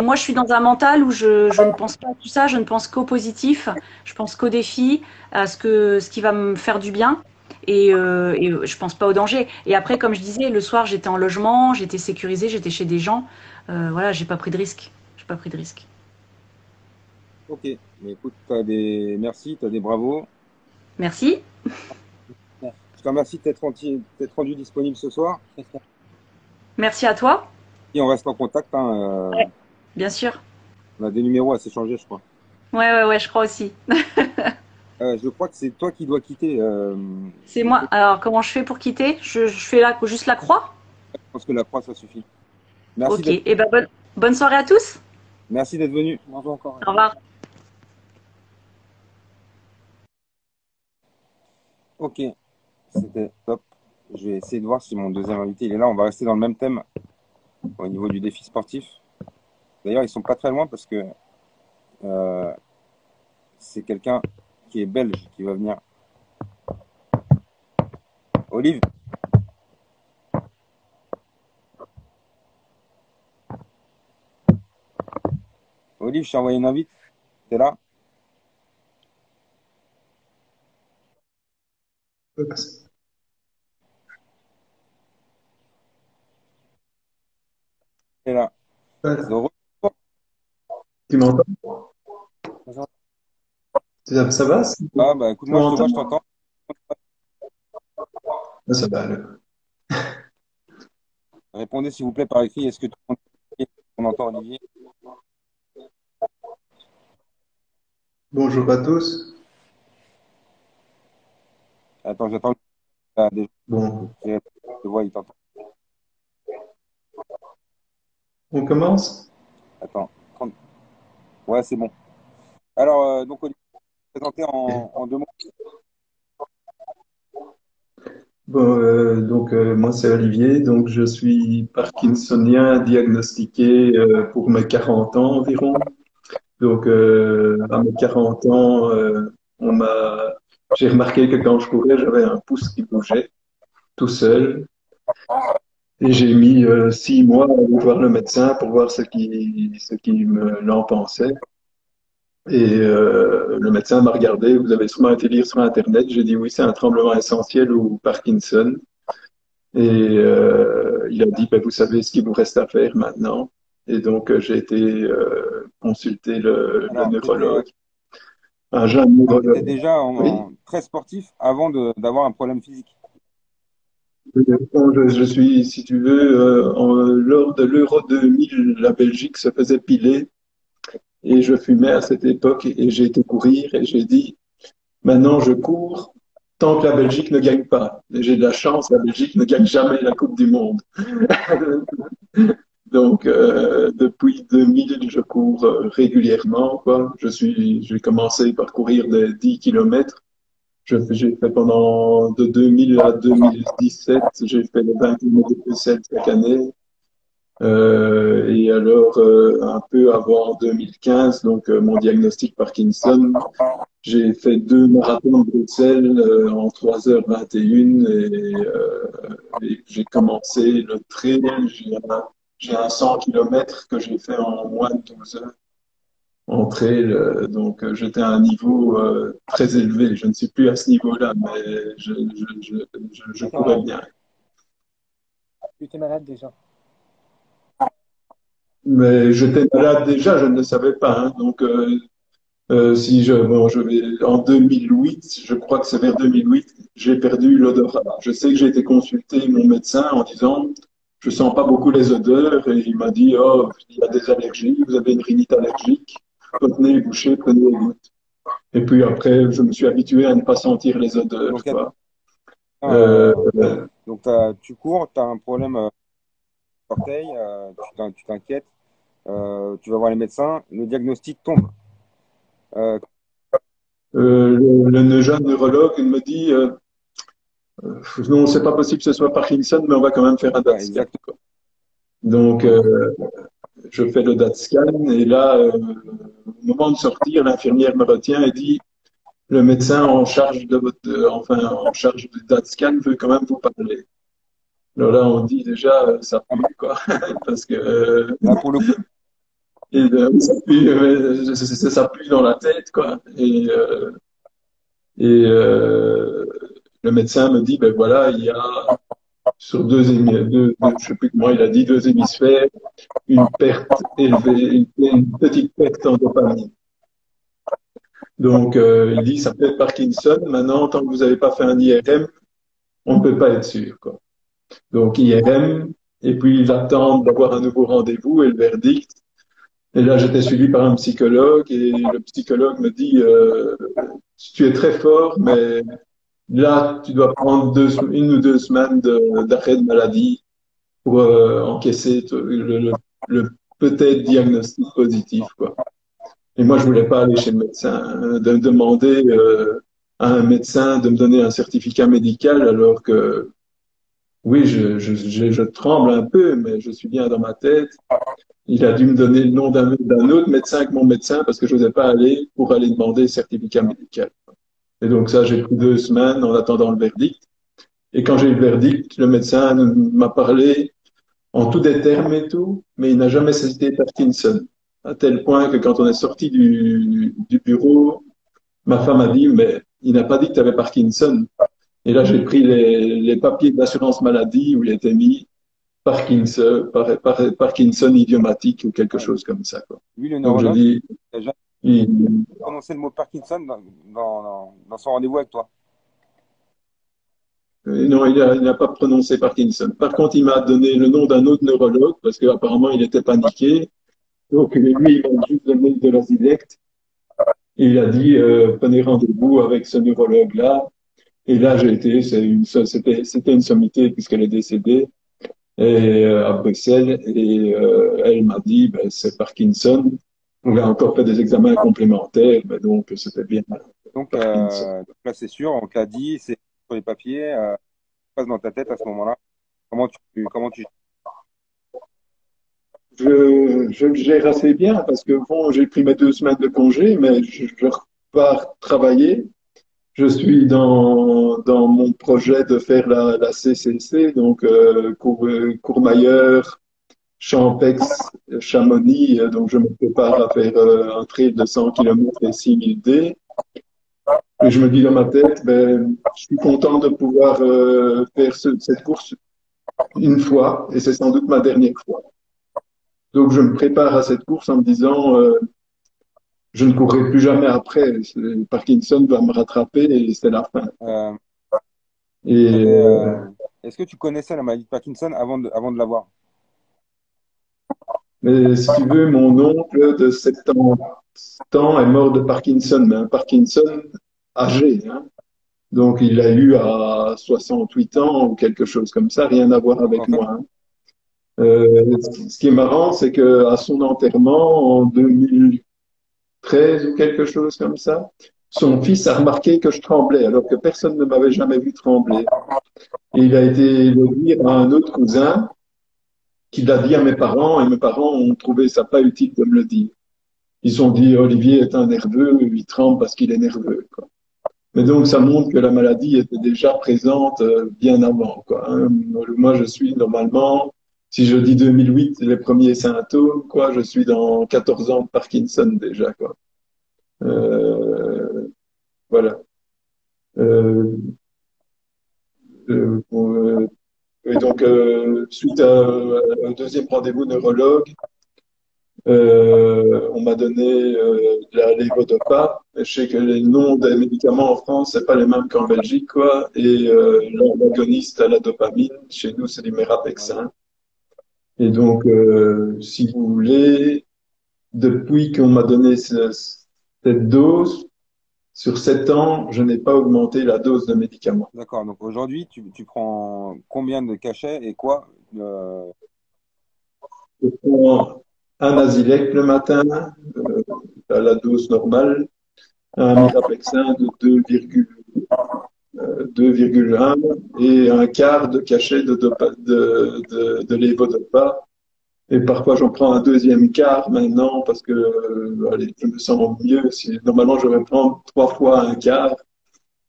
moi, je suis dans un mental où je ne pense pas à tout ça. Je ne pense qu'au positif. Je pense qu'au défi, à ce qui va me faire du bien. Et je pense pas au danger. Et après, comme je disais, le soir, j'étais en logement, j'étais sécurisée, j'étais chez des gens. Voilà, j'ai pas pris de risque. J'ai pas pris de risque. Ok. Mais écoute, merci, t'as des bravos. Merci. Je te remercie d'être rendu disponible ce soir. Merci à toi. Et on reste en contact, hein. Ouais, bien sûr. On a des numéros à s'échanger, je crois. Ouais, je crois aussi. Je crois que c'est toi qui dois quitter. C'est moi. Alors, comment je fais pour quitter? Je fais juste la croix? Je pense que la croix, ça suffit. Merci Ok. d'être, Et ben, bonne soirée à tous. merci d'être venu. Bravo encore. Au revoir. Ok, c'était top. Je vais essayer de voir si mon deuxième invité il est là. On va rester dans le même thème au niveau du défi sportif. D'ailleurs, ils sont pas très loin parce que euh, c'est quelqu'un qui est belge qui va venir. Olive, Olive, je t'ai envoyé une invite. T'es là? T'es là. Ouais. De retour. Tu m'entends? Ça va? Ah bah écoute, Tu moi je te vois, m'entends? je t'entends. Ah, ça va alors. Répondez s'il vous plaît par écrit. Est-ce que tout le monde on entend Olivier? Bonjour à tous. Attends, j'attends. Ah, déjà, Bon, je te vois, il t'entend. on commence? Attends. Ouais, c'est bon. Alors, donc Olivier, présenter en deux mots. Bon, moi c'est Olivier, donc je suis parkinsonien diagnostiqué pour mes 40 ans environ. Donc à mes 40 ans, j'ai remarqué que quand je courais, j'avais un pouce qui bougeait tout seul. Et j'ai mis 6 mois à aller voir le médecin pour voir l'en pensait. Et le médecin m'a regardé, vous avez sûrement été lire sur Internet. J'ai dit oui, c'est un tremblement essentiel ou Parkinson. Et il a dit, ben, vous savez ce qu'il vous reste à faire maintenant. Et donc j'ai été consulter le Alors, neurologue, un jeune t'étais neurologue. déjà Oui, très sportif avant d'avoir un problème physique. je suis, si tu veux, lors de l'Euro 2000, la Belgique se faisait piler et je fumais à cette époque et j'ai été courir et j'ai dit, maintenant, je cours tant que la Belgique ne gagne pas. Et j'ai de la chance, la Belgique ne gagne jamais la Coupe du Monde. Donc, depuis 2000, je cours régulièrement, quoi. J'ai commencé par courir des 10 kilomètres. J'ai fait pendant de 2000 à 2017, j'ai fait les 20 km de Bruxelles chaque année. Et alors, un peu avant 2015, donc mon diagnostic Parkinson, j'ai fait 2 marathons de Bruxelles en 3h21 et j'ai commencé le trail. J'ai un 100 km que j'ai fait en moins de 12 heures en trail. Donc j'étais à un niveau très élevé. Je ne suis plus à ce niveau-là, mais je courais bien. Tu étais malade déjà. Mais j'étais malade déjà, je ne le savais pas, hein. Donc si je vais en 2008, je crois que c'est vers 2008, j'ai perdu l'odorat. Je sais que j'ai été consulter mon médecin en disant, je sens pas beaucoup les odeurs, et il m'a dit, oh, il y a des allergies, vous avez une rhinite allergique, votre nez est bouché, prenez des gouttes. Et puis après, je me suis habitué à ne pas sentir les odeurs, Donc, quoi. euh, Euh, donc tu cours, tu as un problème orteil, tu t'inquiètes, tu vas voir les médecins, le diagnostic tombe. Euh, le jeune neurologue me dit, non, c'est pas possible que ce soit Parkinson, mais on va quand même faire un ouais, DAT scan, exactement. quoi. Donc, je fais le DAT scan et là, au moment de sortir, l'infirmière me retient et dit, le médecin en charge de en charge du DAT scan veut quand même vous parler. Alors là, on dit déjà, ça Ah pue, quoi, parce que Là, pour le coup, ça pue dans la tête, quoi. Le médecin me dit, ben voilà, il y a sur je sais plus comment il a dit, deux hémisphères, une perte élevée, une petite perte en dopamine. Donc, il dit, ça peut être Parkinson. Maintenant, tant que vous n'avez pas fait un IRM, on ne peut pas être sûr, quoi. Donc, IRM, et puis l'attente d'avoir un nouveau rendez-vous et le verdict. Et là, j'étais suivi par un psychologue et le psychologue me dit, tu es très fort, mais là, tu dois prendre une ou deux semaines d'arrêt de maladie pour encaisser le peut-être diagnostic positif, quoi. Et moi, je voulais pas aller chez le médecin, de demander à un médecin de me donner un certificat médical alors que oui, je tremble un peu, mais je suis bien dans ma tête. Il a dû me donner le nom d'un autre médecin que mon médecin parce que je n'osais pas aller pour aller demander le certificat médical. Et donc ça, j'ai pris 2 semaines en attendant le verdict. Et quand j'ai eu le verdict, le médecin m'a parlé en tous des termes et tout, mais il n'a jamais cité Parkinson. À tel point que quand on est sorti du bureau, ma femme a dit, mais il n'a pas dit que tu avais Parkinson. Et là, j'ai pris les papiers de l'assurance maladie où il était mis Parkinson idiomatique ou quelque ouais. chose comme ça, quoi. Lui, le Donc je neurologue, dis, il a jamais il- prononcé le mot Parkinson dans son rendez-vous avec toi. non, il n'a pas prononcé Parkinson. Par contre, il m'a donné le nom d'un autre neurologue parce qu'apparemment il était paniqué. Donc lui, il m'a juste donné de la Zilect. Et il a dit, prenez rendez-vous avec ce neurologue-là. Et là, j'ai été, c'était une sommité puisqu'elle est décédée à Bruxelles. Et elle m'a dit, ben, c'est Parkinson. On a encore fait des examens complémentaires, mais donc c'était bien Donc, Parkinson. là, c'est sûr, on te l'a dit, c'est sur les papiers, passe dans ta tête à ce moment-là. Comment tu... Je le gère assez bien parce que bon, j'ai pris mes 2 semaines de congé, mais je repars travailler. Je suis dans mon projet de faire la CCC, donc Courmayeur, Champex, Chamonix. Donc je me prépare à faire un trail de 100 km et 6000 D. Et je me dis dans ma tête, ben, je suis content de pouvoir faire cette course une fois, et c'est sans doute ma dernière fois. Donc je me prépare à cette course en me disant, je ne courrai plus jamais après. Parkinson va me rattraper et c'est la fin. Euh, Et Est-ce que tu connaissais la maladie de Parkinson avant de l'avoir? mais si tu veux, mon oncle de 70 ans est mort de Parkinson, mais un Parkinson âgé, hein. Donc il l'a eu à 68 ans ou quelque chose comme ça, rien à voir Donc, avec en fait, moi, hein. Ce qui est marrant, c'est que à son enterrement en 2013 ou quelque chose comme ça, son fils a remarqué que je tremblais alors que personne ne m'avait jamais vu trembler. Et il a été le dire à un autre cousin qui l'a dit à mes parents et mes parents ont trouvé ça pas utile de me le dire. Ils ont dit Olivier est un nerveux, il tremble parce qu'il est nerveux, quoi. Mais donc ça montre que la maladie était déjà présente bien avant, quoi, hein. Moi je suis normalement, si je dis 2008 les premiers symptômes, quoi, je suis dans 14 ans de Parkinson déjà, quoi. Voilà. Euh, pour, et donc suite à un deuxième rendez-vous neurologue, on m'a donné la levodopa. Je sais que les noms des médicaments en France, c'est pas les mêmes qu'en Belgique, quoi. Et l'agoniste à la dopamine, chez nous, c'est du Mérapexin. Et donc, si vous voulez, depuis qu'on m'a donné cette dose, sur 7 ans, je n'ai pas augmenté la dose de médicaments. d'accord. Donc aujourd'hui, tu prends combien de cachets et quoi? Je prends un Azilec le matin, à la dose normale, un Miraplexin de 2,1 et un quart de cachet de levodopa Et parfois, j'en prends un deuxième quart maintenant parce que allez, je me sens mieux. Normalement, je vais prendre 3 fois un quart,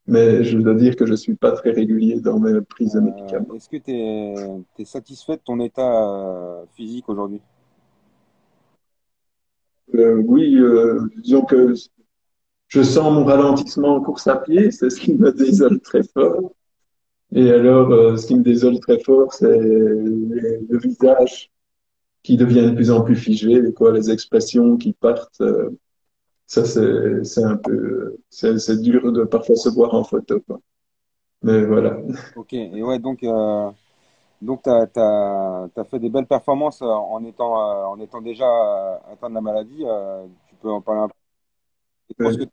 mais je dois dire que je suis pas très régulier dans mes prises de médicaments. Est-ce que tu es satisfait de ton état physique aujourd'hui? Oui, disons que je sens mon ralentissement en course à pied, c'est ce qui me désole très fort. Et alors, ce qui me désole très fort, c'est le visage qui devient de plus en plus figé, quoi, les expressions qui partent. Ça, c'est un peu, c'est dur de parfois se voir en photo, quoi. Mais voilà. Ok, et ouais, donc t'as fait des belles performances en étant déjà atteint de la maladie. Tu peux en parler un peu. C'est quoi ce que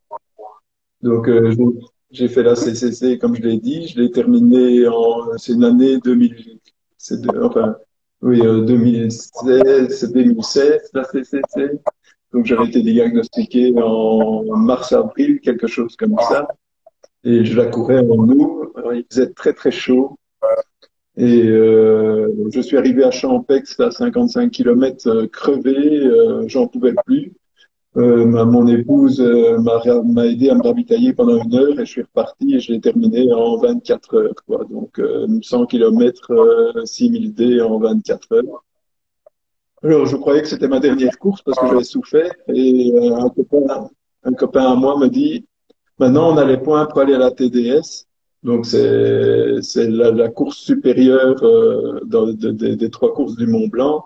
Euh, Donc, j'ai fait la CCC, comme je l'ai dit. Je l'ai terminé c'est une année 2000, enfin, oui, 2016, c'est 2016, la CCC. Donc, j'avais été diagnostiqué en mars-avril, quelque chose comme ça. Et je la courais en août. Alors, il faisait très, très chaud. Et je suis arrivé à Champex, à 55 km, crevé, j'en pouvais plus. Mon épouse m'a aidé à me ravitailler pendant 1 heure et je suis reparti et je l'ai terminé en 24 heures, quoi. Donc 100 km, 6000 D en 24 heures. Alors je croyais que c'était ma dernière course parce que j'avais souffert et un copain à moi me dit, maintenant on a les points pour aller à la TDS. Donc c'est la course supérieure des 3 courses du Mont Blanc.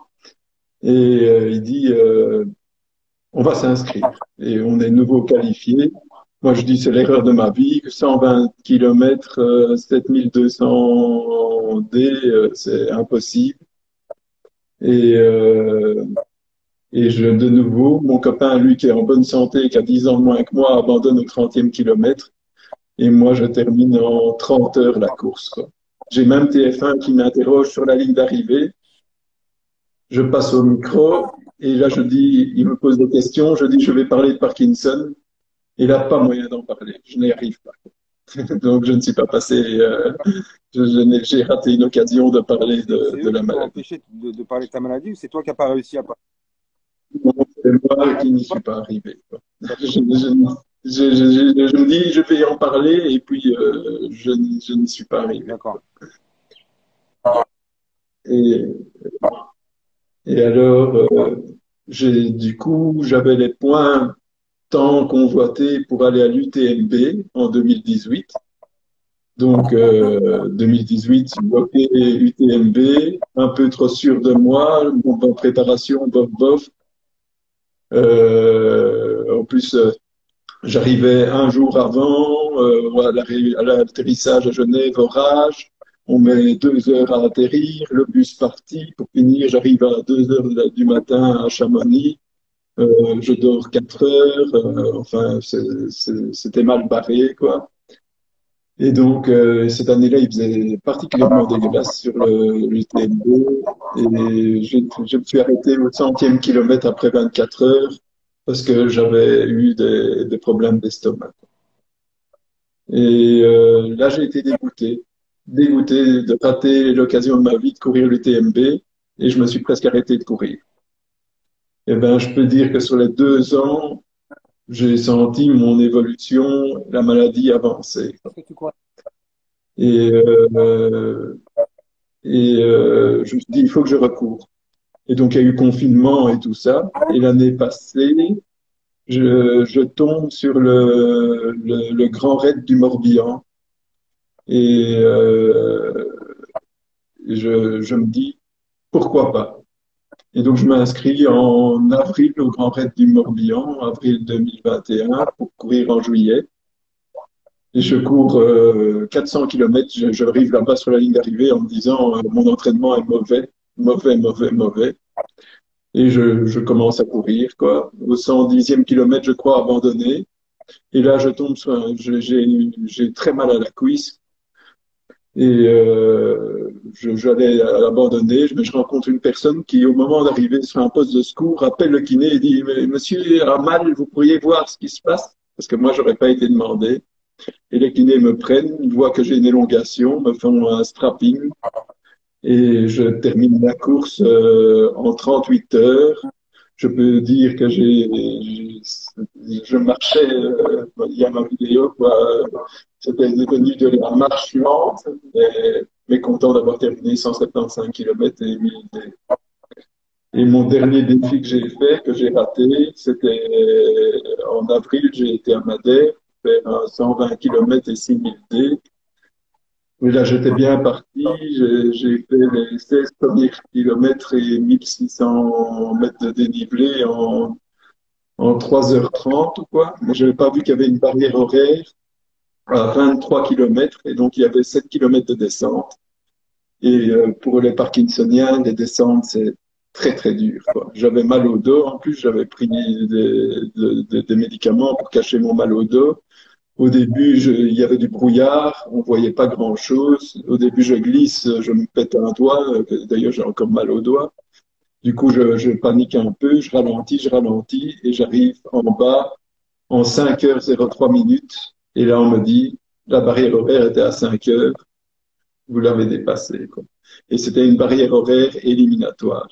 Et il dit, on va s'inscrire. Et on est nouveau qualifié. Moi, je dis, c'est l'erreur de ma vie, que 120 km, 7200 D, c'est impossible. Et, euh, de nouveau, mon copain, lui, qui est en bonne santé, qui a 10 ans de moins que moi, abandonne au 30e kilomètre. Et moi, je termine en 30 heures la course, quoi. J'ai même TF1 qui m'interroge sur la ligne d'arrivée. Je passe au micro et là, je dis, il me pose des questions. Je dis, je vais parler de Parkinson. Il n'a pas moyen d'en parler. Je n'y arrive pas. Donc, je ne suis pas passé. J'ai raté une occasion de parler c'est de eux la qui t'ont maladie. empêché de parler de ta maladie ou c'est toi qui n'as pas réussi à parler? Non, c'est moi qui n'y suis pas arrivé, quoi. T'as Je, pas- je me dis, je vais en parler et puis je n'y suis pas arrivé. D'accord. Et, et alors, du coup, j'avais les points tant convoités pour aller à l'UTMB en 2018. Donc, 2018, bloqué UTMB, un peu trop sûr de moi, en préparation, bof, bof. En plus, j'arrivais un jour avant à l'atterrissage à Genève, orage. On met 2 heures à atterrir, le bus parti. Pour finir, j'arrive à 2 heures du matin à Chamonix. Je dors 4 heures. Enfin, c'était mal barré, quoi. Et donc, cette année-là, il faisait particulièrement dégueulasse sur le TMB. Et je me suis arrêté au 100e kilomètre après 24 heures parce que j'avais eu des problèmes d'estomac. Et là, j'ai été dégoûté de rater l'occasion de ma vie de courir le TMB et je me suis presque arrêté de courir. Eh ben, je peux dire que sur les 2 ans, j'ai senti mon évolution, la maladie avancer. Est-ce que tu crois? Et je me suis dit, il faut que je recours. Et donc, il y a eu confinement et tout ça. Et l'année passée, je tombe sur le Grand Raid du Morbihan. Et je me dis, pourquoi pas? Et donc, je m'inscris en avril au Grand Raid du Morbihan, avril 2021, pour courir en juillet. Et je cours 400 km. J'arrive là-bas sur la ligne d'arrivée en me disant, mon entraînement est mauvais, mauvais, mauvais, mauvais. Et je commence à courir, quoi. Au 110e kilomètre, je crois, abandonné. Et là, je tombe j'ai très mal à la cuisse. Et j'allais abandonner, mais je rencontre une personne qui, au moment d'arriver sur un poste de secours, appelle le kiné et dit, mais monsieur a mal, vous pourriez voir ce qui se passe? Parce que moi, j'aurais pas été demandé. Et les kinés me prennent, ils voient que j'ai une élongation, me font un strapping. et je termine la course en 38 heures. Je peux dire que je marchais, il y a ma vidéo, quoi. C'était devenu de la marche lente, mais content d'avoir terminé 175 km et 1000. Et mon dernier défi que j'ai fait, que j'ai raté, c'était en avril, j'ai été à Madère, faire 120 km et 6000 D. Mais là, j'étais bien parti. J'ai fait les 16 premiers kilomètres et 1600 mètres de dénivelé en 3h30 ou quoi. Mais je n'avais pas vu qu'il y avait une barrière horaire à 23 kilomètres et donc il y avait 7 kilomètres de descente. Et pour les Parkinsoniens, les descentes, c'est très très dur, quoi. J'avais mal au dos. En plus, j'avais pris des médicaments pour cacher mon mal au dos. Au début, il y avait du brouillard, on voyait pas grand-chose. Au début, je glisse, je me pète un doigt. D'ailleurs, j'ai encore mal au doigt. Du coup, je panique un peu, je ralentis, et j'arrive en bas en 5h03 minutes. Et là, on me dit, la barrière horaire était à 5 heures, vous l'avez dépassée, quoi. Et c'était une barrière horaire éliminatoire.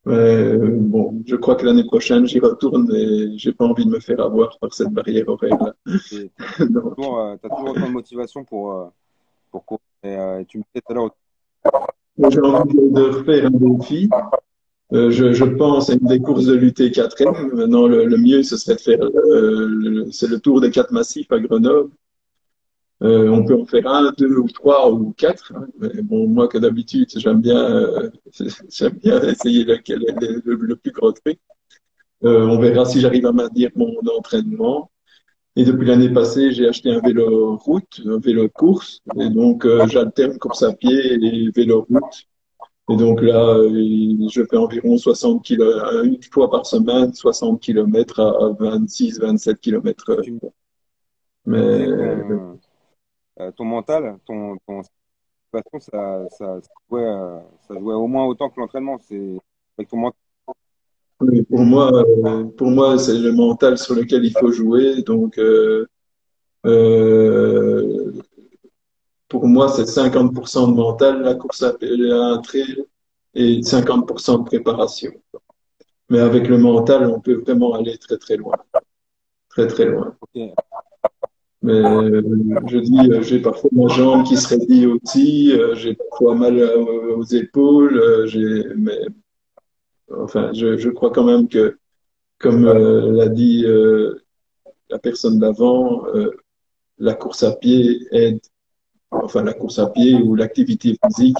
Bon, je crois que l'année prochaine, j'y retourne et j'ai pas envie de me faire avoir par cette barrière horaire-là. Et Donc, t'as toujours autant de motivation pour courir. Et tu me disais tout à l'heure, j'ai envie de refaire un défi. Je pense à une des courses de l'UT4M. Maintenant, le mieux, ce serait de faire, c'est le Tour des 4 massifs à Grenoble. On peut en faire un, deux ou trois ou quatre, hein. Mais bon, moi, que d'habitude, j'aime bien essayer le plus gros truc. On verra si j'arrive à maintenir mon entraînement. Et depuis l'année passée, j'ai acheté un vélo route, un vélo course. Et donc, j'alterne course à pied et vélo route. Et donc là, je fais environ 60 km, une fois par semaine, 60 km à 26, 27 km. tu me Mais disais que ton mental, ton situation, ça jouait au moins autant que l'entraînement. C'est avec ton mental. oui, pour moi, c'est le mental sur lequel il faut jouer. Donc, euh, pour moi, c'est 50% de mental, la course à pied, un trail, et 50% de préparation. Mais avec le mental, on peut vraiment aller très, très loin. Très, très loin. Ok. Mais je dis, j'ai parfois ma jambe qui se raidit aussi, j'ai parfois mal aux épaules, mais enfin, je crois quand même que, comme l'a dit la personne d'avant, la course à pied aide, enfin la course à pied ou l'activité physique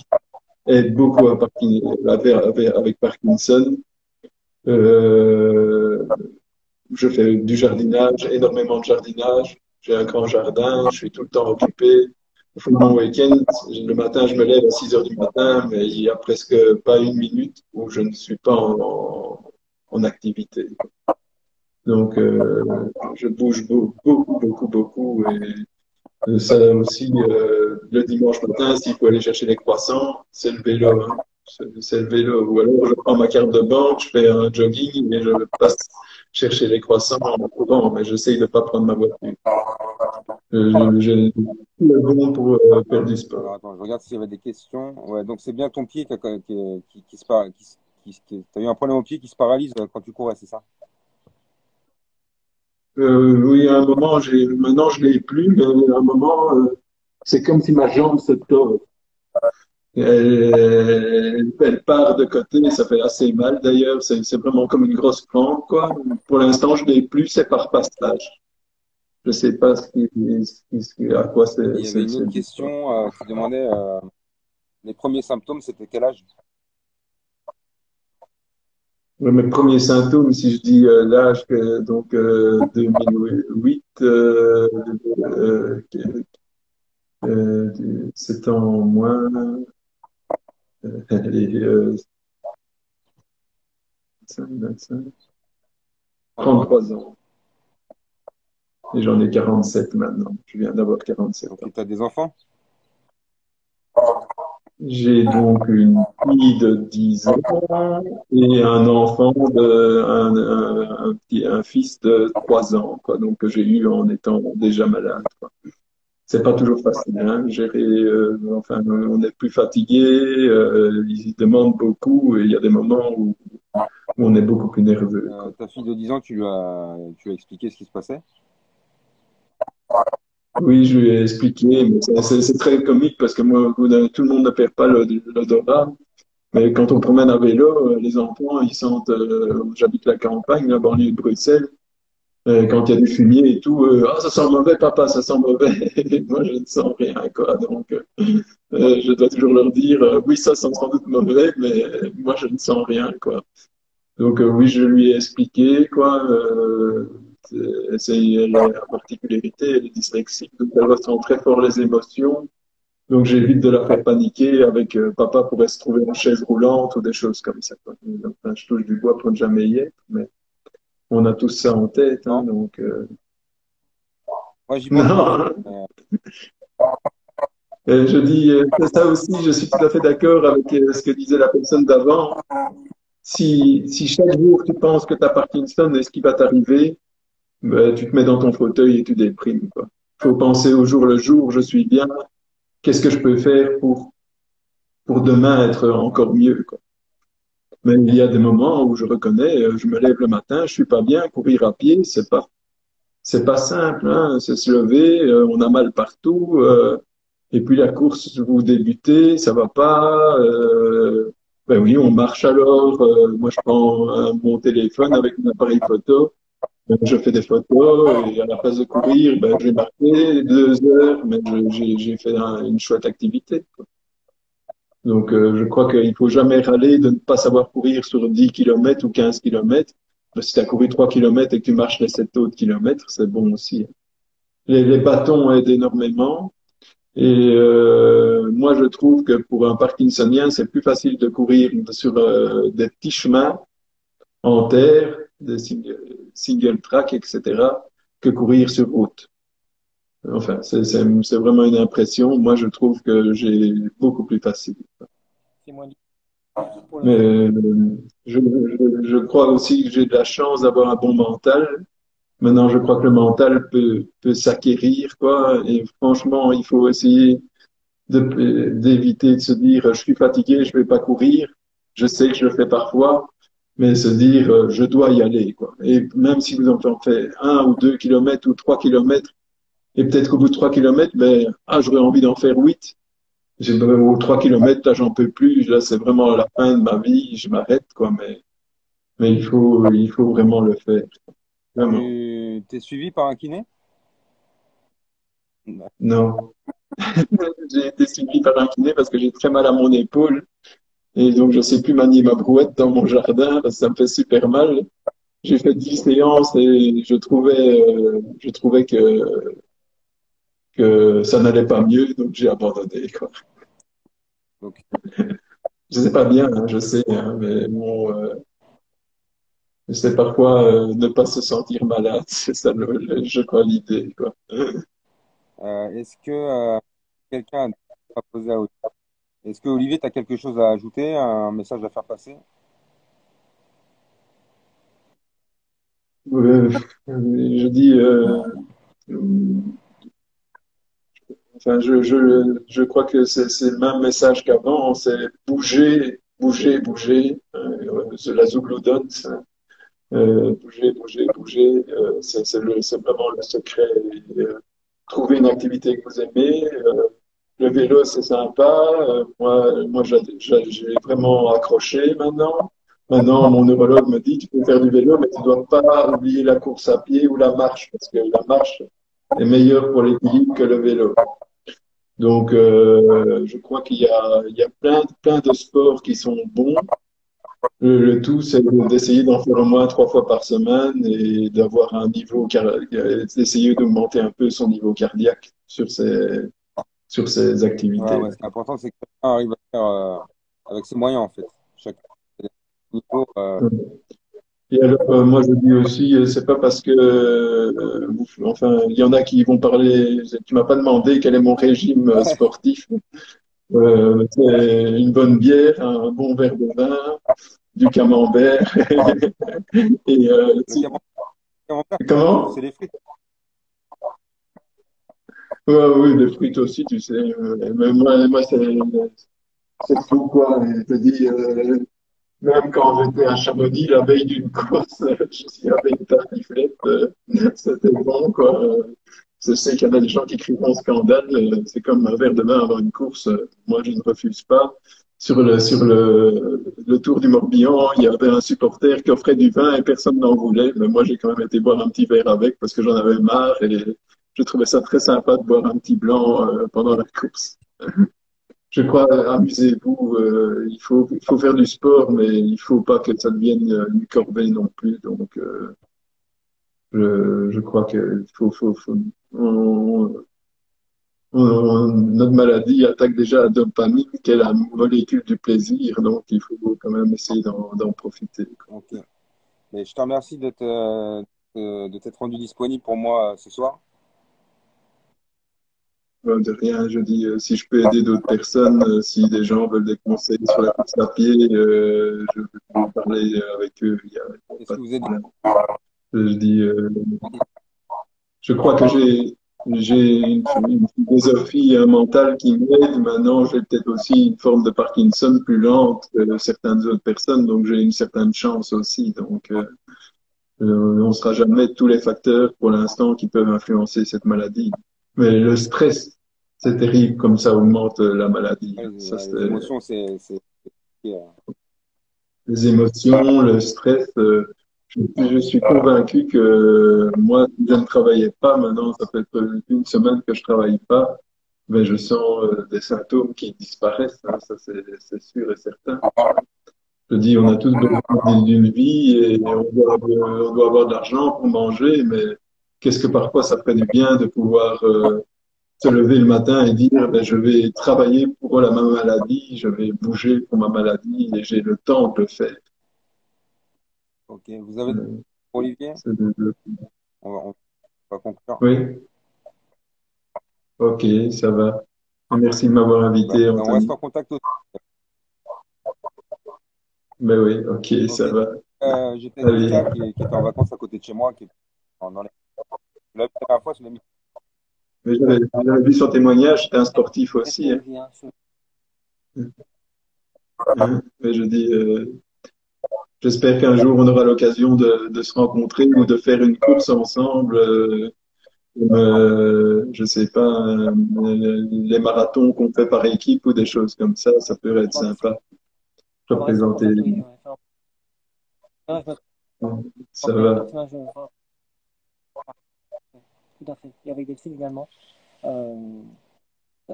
aide beaucoup avec Parkinson. Euh, je fais du jardinage, énormément de jardinage. J'ai un grand jardin, je suis tout le temps occupé. Au fond de mon week-end, le matin, je me lève à 6 heures du matin, mais il y a presque pas une minute où je ne suis pas en activité. Donc, je bouge beaucoup, beaucoup, beaucoup. Et ça aussi, le dimanche matin, s'il faut aller chercher les croissants, c'est le vélo, hein. C'est le vélo. Ou alors, je prends ma carte de banque, je fais un jogging et je passe chercher les croissants en courant, mais j'essaye de ne pas prendre ma voiture. J'ai tout le bon pour faire du Alors sport. attends, je regarde s'il y avait des questions. Ouais, donc c'est bien ton pied t'as eu un problème au pied qui se paralyse quand tu courais, c'est ça? Oui, à un moment, maintenant je l'ai plus, mais à un moment, c'est comme si ma jambe se tord. Elle part de côté, ça fait assez mal d'ailleurs. C'est vraiment comme une grosse crampe, quoi. Pour l'instant, je l'ai plus, c'est par passage. Je sais pas à quoi Et il y avait une c'est autre dû, quoi. question qui demandait les premiers symptômes, c'était quel âge? Mes premiers symptômes, si je dis l'âge, donc 2008, 7 ans en moins, allez, 25, 25, 33 ans. Et j'en ai 47 maintenant. Je viens d'avoir 47 Donc ans. tu as des enfants? J'ai donc une fille de 10 ans et un enfant un fils de 3 ans, quoi, donc que j'ai eu en étant déjà malade, quoi. c'est pas toujours facile, hein, gérer, enfin, on est plus fatigué, ils demandent beaucoup et il y a des moments où on est beaucoup plus nerveux, quoi. Ta fille de 10 ans, tu lui as expliqué ce qui se passait? Oui, je lui ai expliqué, mais c'est très comique parce que moi, tout le monde ne perd pas l'odorat. Mais quand on promène à vélo, les enfants, ils sentent, j'habite la campagne, la banlieue de Bruxelles, quand il y a du fumier et tout, ah, ça sent mauvais, papa, ça sent mauvais. Et moi, je ne sens rien, quoi. Donc, je dois toujours leur dire, oui, ça sent sans doute mauvais, mais moi, je ne sens rien, quoi. Donc, oui, je lui ai expliqué, quoi. Elle a la particularité, elle est dyslexique, donc elle ressent très fort les émotions. Donc, j'évite de la faire paniquer avec papa pourrait se trouver en chaise roulante ou des choses comme ça, quoi. Enfin, je touche du bois pour ne jamais y être, mais on a tous ça en tête, hein, Non? donc, Moi, j'y pense pas. non. Je dis, c'est ça aussi, je suis tout à fait d'accord avec ce que disait la personne d'avant. Si chaque jour tu penses que tu as Parkinson et ce qui va t'arriver, ben, tu te mets dans ton fauteuil et tu déprimes, quoi. Faut penser au jour le jour, je suis bien, qu'est-ce que je peux faire pour demain être encore mieux, quoi. Mais il y a des moments où je reconnais, je me lève le matin, je suis pas bien, courir à pied, c'est pas simple, hein, c'est se lever, on a mal partout, et puis la course, vous débutez, ça va pas, ben oui, on marche alors, moi je prends mon téléphone avec un appareil photo, je fais des photos, et à la place de courir, ben, j'ai marqué 2 heures, mais j'ai fait une chouette activité, quoi. Donc, je crois qu'il faut jamais râler de ne pas savoir courir sur 10 kilomètres ou 15 kilomètres. Si tu as couru 3 kilomètres et que tu marches les 7 autres kilomètres, c'est bon aussi. Les bâtons aident énormément. Et moi, je trouve que pour un Parkinsonien, c'est plus facile de courir sur des petits chemins en terre, des single track, etc., que courir sur route. Enfin, c'est vraiment une impression. Moi, je trouve que j'ai beaucoup plus facile. C'est moins difficile pour Mais le. je crois aussi que j'ai de la chance d'avoir un bon mental. Maintenant, je crois que le mental peut s'acquérir, quoi. Et franchement, il faut essayer d'éviter de se dire, je suis fatigué, je vais pas courir. Je sais que je le fais parfois, mais se dire, je dois y aller, quoi. Et même si vous en faites 1 ou 2 kilomètres ou 3 kilomètres, et peut-être qu'au bout de 3 kilomètres, ben, j'aurais envie d'en faire 8. J'ai aux 3 kilomètres, là, j'en peux plus. Là, c'est vraiment la fin de ma vie. Je m'arrête, quoi. Mais il faut vraiment le faire. Vraiment. Tu t'es suivi par un kiné? Non. J'ai été suivi par un kiné parce que j'ai très mal à mon épaule. Et donc, je sais plus manier ma brouette dans mon jardin parce que ça me fait super mal. J'ai fait 10 séances et je trouvais que ça n'allait pas mieux. Donc, j'ai abandonné, quoi. Donc, Je sais pas bien, hein, je sais, hein, mais bon, c'est parfois ne pas se sentir malade, c'est ça, je crois, l'idée, quoi. est-ce que quelqu'un a posé à Olivier? Est-ce que Olivier, tu as quelque chose à ajouter, un message à faire passer? Je dis, enfin, je crois que c'est le même message qu'avant, c'est bouger, bouger, bouger. La Zouglou donne, bouger, bouger, bouger. C'est vraiment le secret. Et, trouver une activité que vous aimez. Le vélo, c'est sympa. Moi j'ai vraiment accroché maintenant. Maintenant, mon neurologue me dit, tu peux faire du vélo, mais tu ne dois pas oublier la course à pied ou la marche, parce que la marche est meilleure pour l'équilibre que le vélo. Donc, je crois il y a plein de sports qui sont bons. Le tout, c'est d'essayer d'en faire au moins 3 fois par semaine et d'avoir un d'essayer d'augmenter un peu son niveau cardiaque sur ces Ouais, activités. ouais, ce qui est important, c'est que chacun arrive à faire avec ses moyens, en fait. Chacun a des niveaux, Et alors, moi, je dis aussi, c'est pas parce que, enfin, il y en a qui vont parler, tu m'as pas demandé quel est mon régime sportif. C'est une bonne bière, un bon verre de vin, du camembert. Et, le camembert, comment? c'est les frites. Ouais, oui, les frites aussi, tu sais. Mais moi c'est fou, quoi. Et je te dis, même quand j'étais à Chamonix, la veille d'une course, je suis avec une tartiflette, c'était bon, quoi. Je sais qu'il y en a des gens qui crieront scandale, c'est comme un verre de vin avant une course. Moi, je ne refuse pas. Sur le Tour du Morbihan, il y avait un supporter qui offrait du vin et personne n'en voulait. Mais moi, j'ai quand même été boire un petit verre avec parce que j'en avais marre et je trouvais ça très sympa de boire un petit blanc, pendant la course. Je crois, amusez-vous, il faut faire du sport, mais il faut pas que ça devienne une corvée non plus. Donc, je crois que on- notre maladie attaque déjà la dopamine, qui est la molécule du plaisir, donc il faut quand même essayer d'en profiter, quoi. Ok. Mais je te remercie de t'être rendu disponible pour moi ce soir. De rien, je dis, si je peux aider d'autres personnes, si des gens veulent des conseils sur la course à pied, je peux en parler avec eux, il y a Est-ce pas que de vous êtes problème. Je dis, je crois que j'ai une philosophie, un mental qui m'aide. Maintenant, j'ai peut-être aussi une forme de Parkinson plus lente que certaines autres personnes, donc j'ai une certaine chance aussi. Donc, on sera jamais tous les facteurs pour l'instant qui peuvent influencer cette maladie. Mais le stress, c'est terrible, comme ça augmente la maladie. ouais, Ça, c'est les émotions, les émotions, le stress. Je suis convaincu que moi, je ne travaillais pas. Maintenant, ça fait une semaine que je travaille pas. Mais je sens des symptômes qui disparaissent, hein. Ça, c'est sûr et certain. Je dis, on a tous besoin d'une vie et on doit avoir de l'argent pour manger, mais qu'est-ce que parfois ça ferait du bien de pouvoir se lever le matin et dire, ben, je vais travailler pour ma maladie, je vais bouger pour ma maladie et j'ai le temps de le faire. ok. Vous avez Euh, Olivier? c'est de- On va conclure. Oui, ok, ça va. Merci de m'avoir Bah, invité, on reste Anthony. en contact aussi. Mais oui, ok, Ok. ça va. J'étais avec Allez. Mika qui était en vacances à côté de chez moi, qui est dans les... Je l'ai vu la dernière fois, je l'ai mis. Mais j'avais vu son témoignage, c'était un sportif Merci aussi, hein. Olivier, hein. Mais je dis, j'espère qu'un jour on aura l'occasion de se rencontrer ou de faire une course ensemble. Je sais pas, les marathons qu'on fait par équipe ou des choses comme ça peut être On va rester, sympa. on va rester en Représenter. contact Olivier. Ouais. Enfin, ouais, je me Ça rappelle va. effectivement, enfin, tout à fait. Et avec Delphine également. Euh,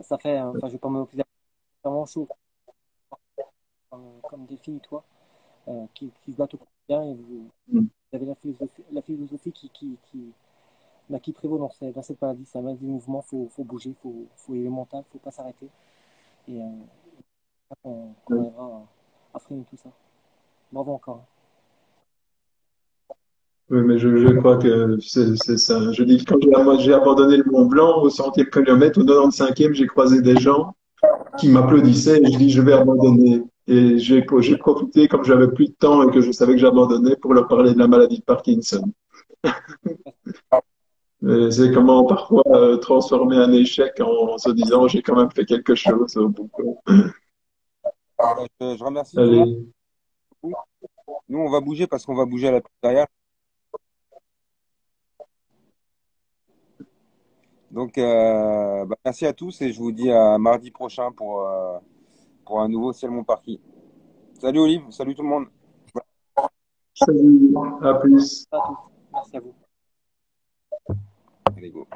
ça fait, enfin, je vais pas me moquer, vraiment chaud comme Delphine et toi, qui se battent au quotidien et vous avez la philosophie qui prévaut dans cette maladie. C'est un maladie de mouvement, faut bouger, faut y aller mental, faut pas s'arrêter. Et qu'on arrivera à freiner tout ça. Bravo encore. Oui, mais je crois que c'est ça. Je dis, moi, j'ai abandonné le Mont Blanc au 100e kilomètre, au 95e, j'ai croisé des gens qui m'applaudissaient et je dis, je vais abandonner. Et j'ai profité, comme j'avais plus de temps et que je savais que j'abandonnais, pour leur parler de la maladie de Parkinson. C'est comment parfois transformer un échec en se disant, j'ai quand même fait quelque chose au bout, quoi. Bah, je remercie tout le monde. Allez, Nous, on va bouger parce qu'on va bouger à la piste derrière. Donc, bah, merci à tous et je vous dis à mardi prochain pour un nouveau Ciel Montparnasse. Salut Olive, salut tout le monde. salut, à plus. À tous. Merci à vous. Allez, go.